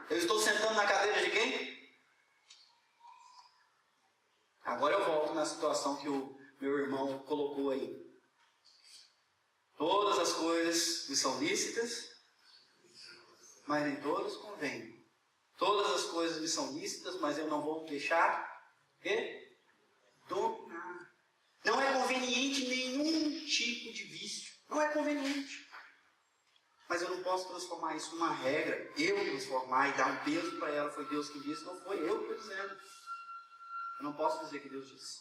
Eu estou sentando na cadeira de quem? Agora eu volto na situação que o meu irmão colocou aí. Todas as coisas me são lícitas, mas nem todas convêm. Todas as coisas me são lícitas, mas eu não vou deixar dominar. Não é conveniente nenhum tipo de vício. Não é conveniente. Mas eu não posso transformar isso numa regra. Eu transformar e dar um peso para ela. Foi Deus que disse, não foi eu que estou dizendo. Eu não posso dizer que Deus disse.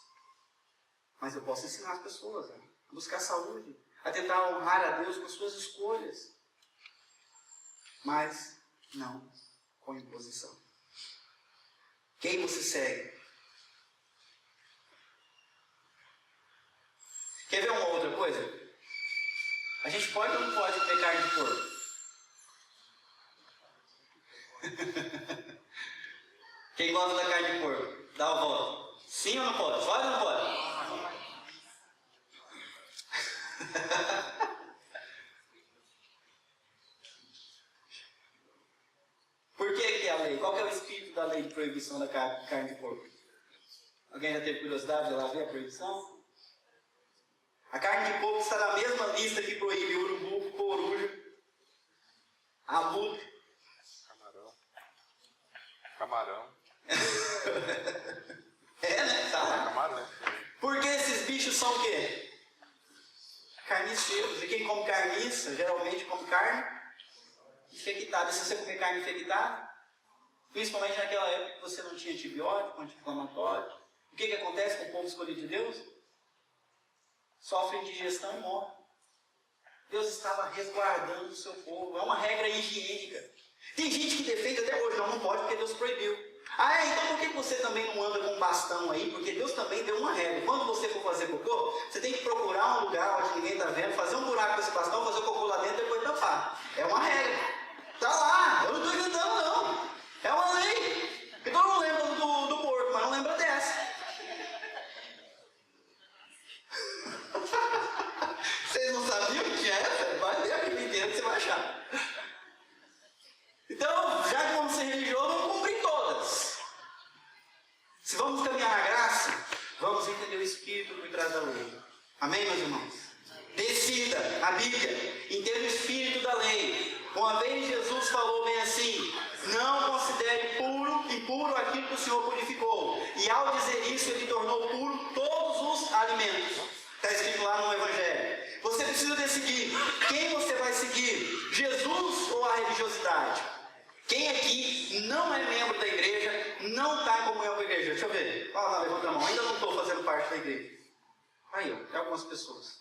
Mas eu posso ensinar as pessoas a buscar saúde, a tentar honrar a Deus com as suas escolhas. Mas não com imposição. Quem você segue? Quer ver uma outra coisa? A gente pode ou não pode comer carne de porco? Quem gosta da carne de porco? Dá o voto. Sim ou não pode? Pode ou não pode? Por que é a lei? Qual que é o espírito da lei de proibição da carne de porco? Alguém já teve curiosidade de lá ver a proibição? A carne de porco está na mesma lista que proíbe urubu, coruja, abutre. Camarão. É, né? Tá. Camarão. Porque esses bichos são o quê? Carniceiros. E quem come carniça, geralmente come carne infectada. E se você comer carne infectada, principalmente naquela época que você não tinha antibiótico, anti-inflamatório, o que acontece com o povo escolhido de Deus? Sofre indigestão e morre. Deus estava resguardando o seu povo. É uma regra higiênica. Tem gente que defende até hoje, não pode porque Deus proibiu. Então por que você também não anda com um bastão aí? Porque Deus também deu uma regra. Quando você for fazer cocô, você tem que procurar um lugar onde ninguém está vendo, fazer um buraco com esse bastão, fazer o cocô lá dentro e depois tampar. É uma regra. Está lá, eu não estou inventando não. É uma lei. Porque todo mundo lembra do porco, mas não lembra dessa. Vocês não sabiam o que é? Vai ler a Bíblia inteira que você vai achar. Então, já que vamos ser religiosos, vamos cumprir todas. Se vamos caminhar na graça, vamos entender o Espírito por trás da lei. Amém, meus irmãos? Decida a Bíblia, entenda o Espírito da lei. Uma vez Jesus falou bem assim: não considere impuro impuro aquilo que o Senhor purificou. E ao dizer isso, ele tornou puro todos os alimentos. Está escrito lá no Evangelho. Você precisa decidir quem você vai seguir, Jesus ou a religiosidade. Quem aqui não é membro da igreja, não está em comunhão com a igreja? Deixa eu ver. Levanta a mão. Ainda não estou fazendo parte da igreja. Aí, ó, tem algumas pessoas.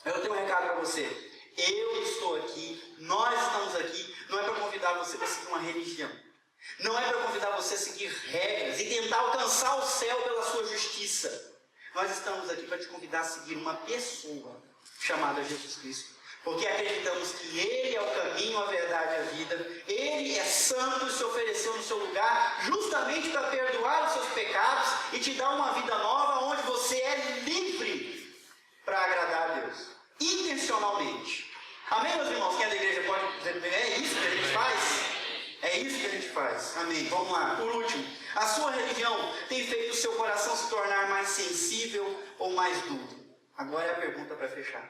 Eu tenho um recado para você. Eu estou aqui, nós estamos aqui, não é para convidar você para seguir uma religião. Não é para convidar você a seguir regras e tentar alcançar o céu pela sua justiça. Nós estamos aqui para te convidar a seguir uma pessoa chamada Jesus Cristo. Porque acreditamos que Ele é o caminho, a verdade e a vida. Ele é santo e se ofereceu no seu lugar justamente para perdoar os seus pecados e te dar uma vida nova onde você é livre para agradar a Deus. Intencionalmente. Amém, meus irmãos? Quem é da igreja pode dizer, é isso que a gente faz? É isso que a gente faz. Amém. Vamos lá. Por último, a sua religião tem feito o seu coração se tornar mais sensível ou mais duro? Agora é a pergunta para fechar.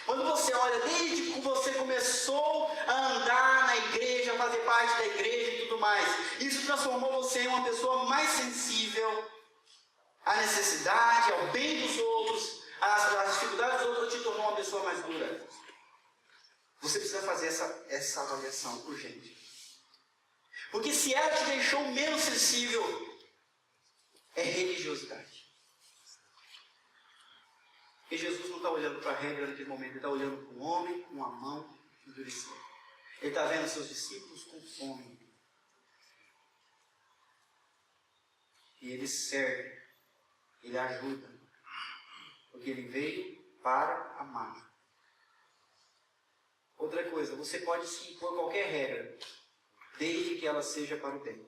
Quando você olha, desde que você começou a andar na igreja, a fazer parte da igreja e tudo mais, isso transformou você em uma pessoa mais sensível à necessidade, ao bem dos outros, às dificuldades dos outros, ou te tornou uma pessoa mais dura? Você precisa fazer essa avaliação urgente. Porque se ela te deixou menos sensível, é religiosidade. E Jesus não está olhando para a regra naquele momento, ele está olhando para um homem com a mão endurecida. Ele está vendo seus discípulos com fome. E ele serve, ele ajuda. Porque ele veio para amar. Outra coisa, você pode se impor qualquer regra, desde que ela seja para o bem.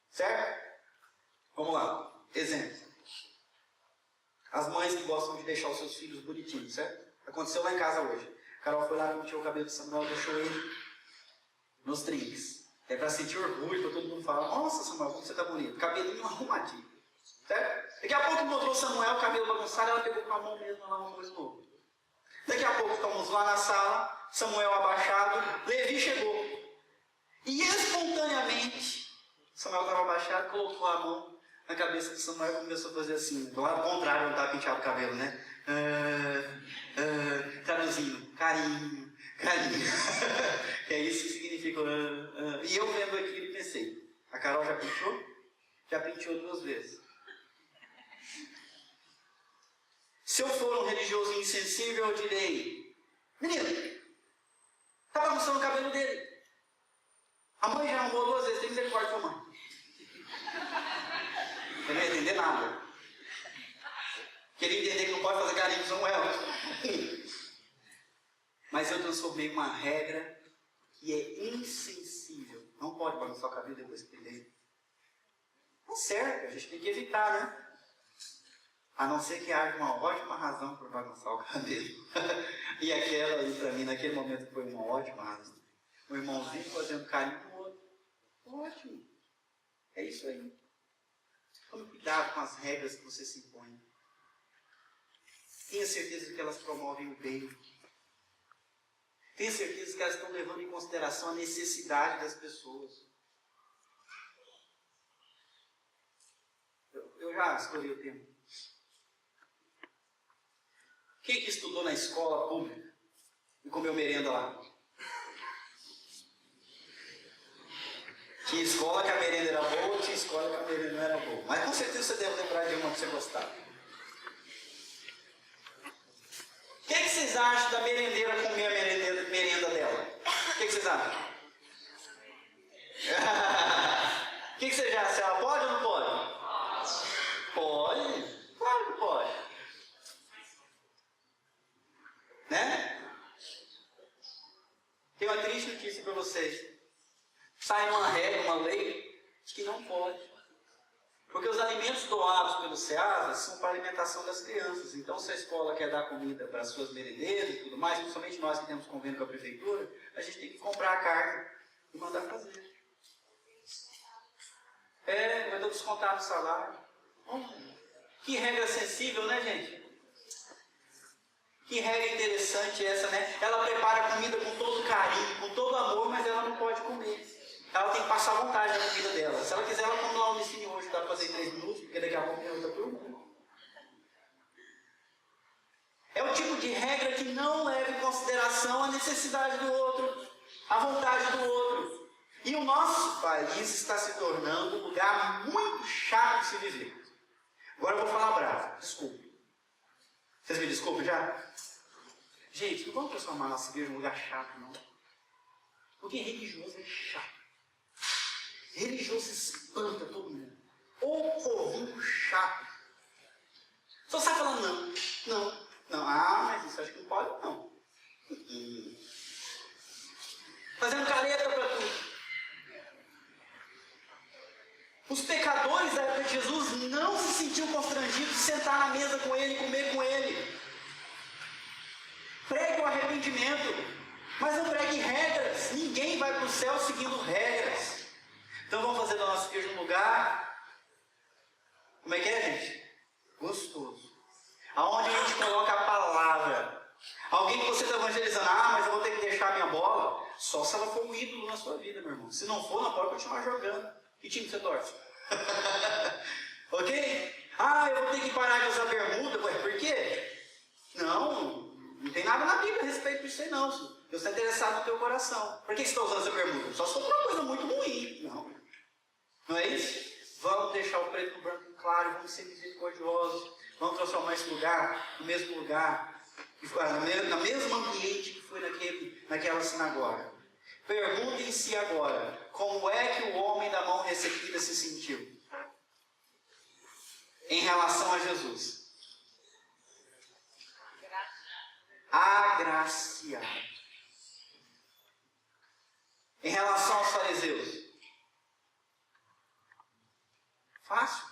Certo? Vamos lá. Exemplo. As mães que gostam de deixar os seus filhos bonitinhos, certo? Aconteceu lá em casa hoje. A Carol foi lá, penteou o cabelo do Samuel, deixou ele nos trinques. É para sentir orgulho, para todo mundo falar, nossa Samuel, como você está bonito. Cabelinho arrumadinho. Certo? Daqui a pouco encontrou o Samuel, o cabelo bagunçado, ela pegou com a mão mesmo, ela arrumou de novo. Daqui a pouco estamos lá na sala, Samuel abaixado, Levi chegou. E espontaneamente, Samuel estava abaixado, colocou a mão na cabeça de Samuel e começou a fazer assim, do lado contrário, não estava penteado o cabelo, né? Traduzindo, carinho. É isso que significa. E eu vendo aquilo e pensei, a Carol já penteou? Já penteou 2 vezes. Se eu for um religioso insensível, eu direi, menino, está bagunçando o cabelo dele. A mãe já arrumou 2 vezes, tem misericórdia da mãe. Ele não ia entender nada. Queria entender que não pode fazer carinho com Samuel. Mas eu transformei uma regra que é insensível. Não pode bagunçar o cabelo depois que penteia. Não serve, a gente tem que evitar, né? A não ser que haja uma ótima razão para bagunçar o cabelo. E aquela ali, para mim, naquele momento, foi uma ótima razão. Um irmãozinho fazendo carinho com o outro. Ótimo. É isso aí. Tome cuidado com as regras que você se impõe. Tenha certeza que elas promovem o bem. Tenha certeza que elas estão levando em consideração a necessidade das pessoas. Eu já escolhi o tema. Quem que estudou na escola pública e comeu merenda lá? Tinha escola que a merenda era boa, tinha escola que a merenda não era boa. Mas com certeza você deve lembrar de uma que você gostava. O que vocês acham da merendeira comer a merenda dela? O que vocês acham? O que vocês acham? Ela pode ou não pode? Pode. Claro que pode. Né? Tenho uma triste notícia para vocês. Sai uma regra, uma lei, de que não pode. Porque os alimentos doados pelo SEASA são para a alimentação das crianças. Então, se a escola quer dar comida para as suas merendeiras e tudo mais, principalmente nós que temos convênio com a prefeitura, a gente tem que comprar a carne e mandar fazer. Vai dar descontar no salário. Que regra sensível, né, gente? Que regra interessante essa, né? Ela prepara a comida com todo carinho, com todo amor, mas ela não pode comer. ela tem que passar vontade na vida dela. Se ela quiser, ela come lá um ensino hoje, dá para fazer em 3 minutos, porque daqui a pouco tem outra turma. É o tipo de regra que não leva em consideração a necessidade do outro, a vontade do outro. E o nosso país está se tornando um lugar muito chato de se viver. Agora eu vou falar bravo, desculpe. Vocês me desculpem já? Gente, não vamos transformar nossa igreja num lugar chato, não. Porque religioso é chato. Religioso espanta todo mundo. Ô povinho chato. Só sai falando não. Ah, mas isso acho que não pode, não. Fazendo careta para tudo. Os pecadores da época de Jesus não se sentiam constrangidos de sentar na mesa com ele e comer com ele. Pregue o arrependimento, mas não pregue regras. Ninguém vai para o céu seguindo regras. Então vamos fazer da nossa igreja um lugar, como é que é, gente? Gostoso. Aonde a gente coloca a palavra. Alguém que você está evangelizando, mas eu vou ter que deixar a minha bola. Só se ela for um ídolo na sua vida, meu irmão. Se não for, não pode continuar jogando. Que time você torce? Ok? Eu vou ter que parar de usar bermuda. Ué, por quê? Não tem nada na Bíblia a respeito disso aí, não. Deus está interessado no teu coração. Por que você está usando essa bermuda? Só se for uma coisa muito ruim. Não é isso? Vamos deixar o preto no branco claro, vamos ser misericordiosos. Vamos transformar esse lugar no mesmo lugar, no mesmo ambiente que foi naquela sinagoga. Perguntem-se agora, como é que o homem da mão ressequida se sentiu em relação a Jesus? Agraciado. Em relação aos fariseus? Fácil.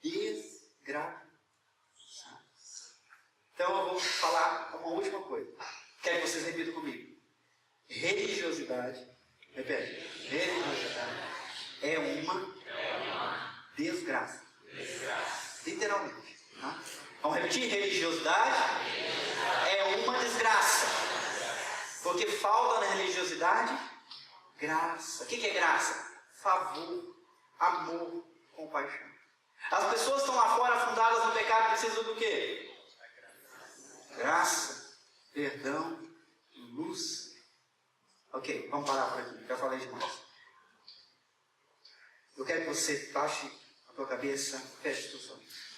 Desgraçado. Então eu vou falar uma última coisa. Quero que vocês repitam comigo. Religiosidade. Repete. Religiosidade é uma desgraça. Literalmente. Tá? Vamos repetir? Religiosidade é uma desgraça. Porque falta na religiosidade graça. O que é graça? Favor, amor, compaixão. As pessoas estão lá fora afundadas no pecado, precisam do quê? Graça, perdão, luz. Ok, vamos parar por aqui, já falei demais. Eu quero que você baixe a tua cabeça, feche os teus olhos.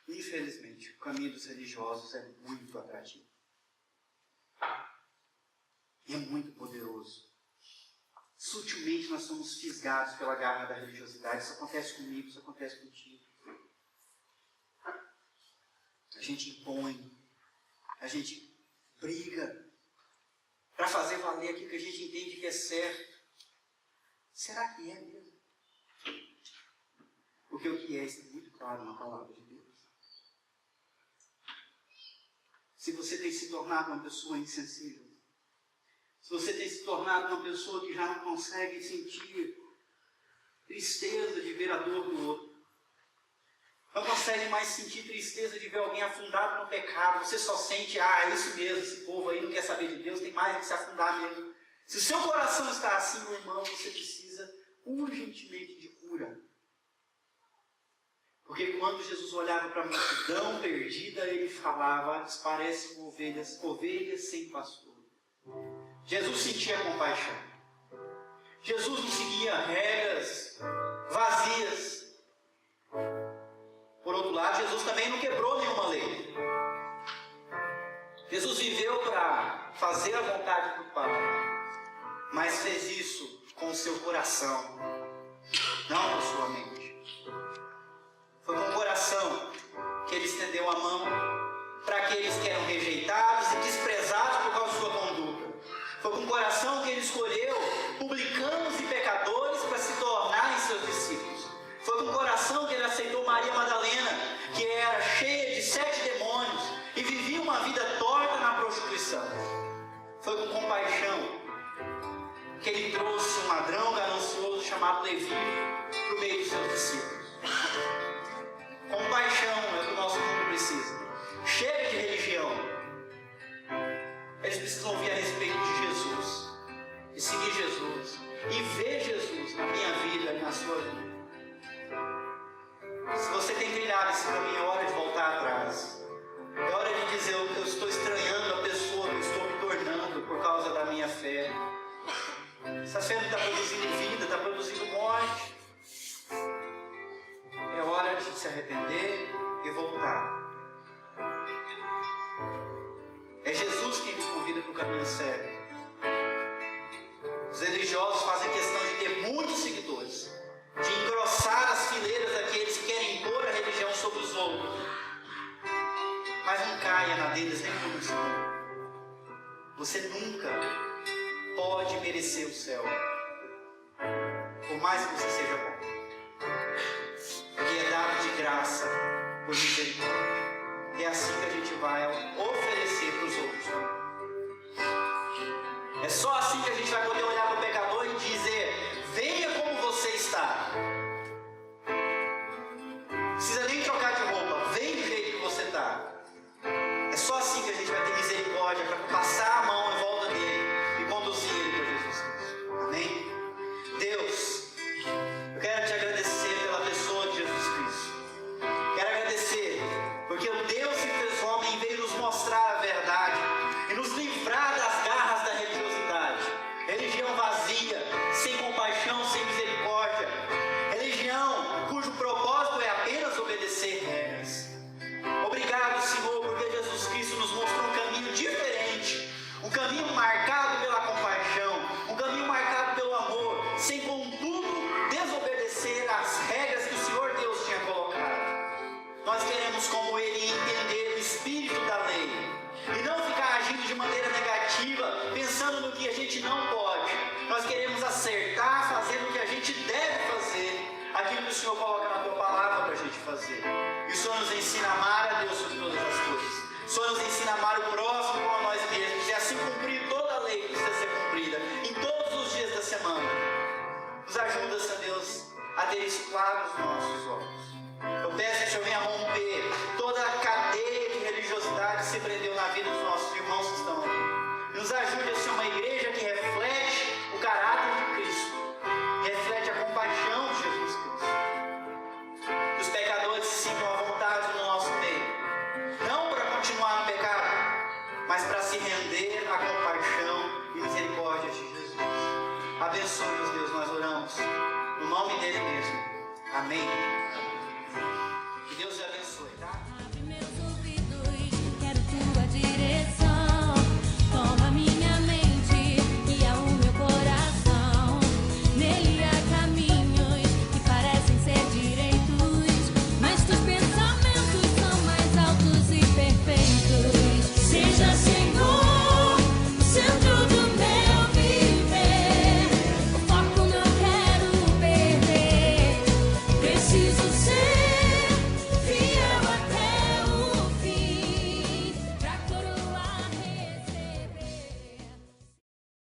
Infelizmente, o caminho dos religiosos é muito atrativo. E é muito poderoso. Sutilmente nós somos fisgados pela garra da religiosidade. Isso acontece comigo, isso acontece contigo. A gente impõe, a gente briga para fazer valer aquilo que a gente entende que é certo. Será que é mesmo? Porque o que é está muito claro na palavra de Deus. Se você tem se tornado uma pessoa insensível, se você tem se tornado uma pessoa que já não consegue sentir tristeza de ver a dor do outro, não consegue mais sentir tristeza de ver alguém afundado no pecado, você só sente, isso mesmo, esse povo aí não quer saber de Deus, tem mais que se afundar mesmo. Se o seu coração está assim, meu irmão, você precisa urgentemente de cura. Porque quando Jesus olhava para a multidão perdida, ele falava, parecem ovelhas sem pastor. Jesus sentia compaixão. Jesus não seguia regras vazias. Por outro lado, Jesus também não quebrou nenhuma lei. Jesus viveu para fazer a vontade do Pai, mas fez isso com o seu coração, não com a sua mente. Foi com o coração que ele estendeu a mão para aqueles que eram rejeitados e desprezados por causa de sua conduta. Foi com o coração que ele escolheu publicanos e pecadores para se tornarem seus discípulos. Foi com o coração que ele aceitou Maria Madalena, que era cheia de 7 demônios e vivia uma vida torta na prostituição. Foi com compaixão que ele trouxe um ladrão ganancioso chamado Levi para o meio dos seus discípulos. Compaixão é o que o nosso mundo precisa. Chega de religião. Eles precisam ouvir a respeito de Jesus. E seguir Jesus. E ver Jesus na minha vida e na sua vida. Se você tem trilhado esse caminho, é hora de voltar atrás. É hora de dizer, eu estou estranhando a pessoa que eu estou me tornando por causa da minha fé. Essa fé não está produzindo vida, está produzindo morte. É hora de se arrepender e voltar. É Jesus quem nos convida para o caminho certo. Os religiosos fazem questão de ter muitos seguidores, de engrossar as fileiras daqueles que querem impor a religião sobre os outros. Mas não caia na deles nem por um segundo. Você nunca pode merecer o céu, por mais que você seja bom. Porque é dado de graça por misericórdia. E é assim que a gente vai oferecer para os outros. É só assim que a gente vai poder olhar para o pecador e dizer: venha como você está. Não precisa nem trocar de roupa, vem do jeito que você está. É só assim que a gente vai ter misericórdia para passar a mão em volta dele e conduzir ele para Jesus Cristo. Amém? Deus, eu quero te agradecer pela pessoa de Jesus Cristo. Quero agradecer porque o Deus que fez homem veio nos mostrar a verdade e nos livrar das garras da religiosidade. Religião vazia, sem compaixão, sem misericórdia. Religião cujo propósito é apenas obedecer regras. Obrigado, Senhor, porque Jesus Cristo nos mostrou um caminho diferente. Um caminho marcado pela compaixão. Um caminho marcado pelo amor. Sem, contudo, desobedecer às regras que o Senhor Deus tinha colocado. Nós queremos, como Ele, entender o espírito da lei. E não ficar agindo de maneira negativa, pensando no que a gente não pode. Nós queremos acertar, fazendo o que a gente deve fazer. Aquilo que o Senhor coloca na Tua palavra para a gente fazer. E o Senhor nos ensina a amar a Deus sobre todas as coisas. O Senhor nos ensina a amar o próximo como a nós mesmos. E assim cumprir toda a lei que precisa ser cumprida em todos os dias da semana. Nos ajuda, Senhor Deus, a ter isso claro nos nossos olhos. Eu peço que o Senhor venha romper toda a cadeia de religiosidade que se prendeu na vida dos nossos irmãos que estão aqui. Nos ajude a ser uma igreja que reflete o caráter de Cristo. Reflete a compaixão de Jesus Cristo. Que os pecadores se sintam à vontade no nosso meio. Não para continuar no pecado, mas para se render à compaixão e misericórdia de Jesus. Abençoe-nos, Deus, nós oramos. No nome dele mesmo. Amém.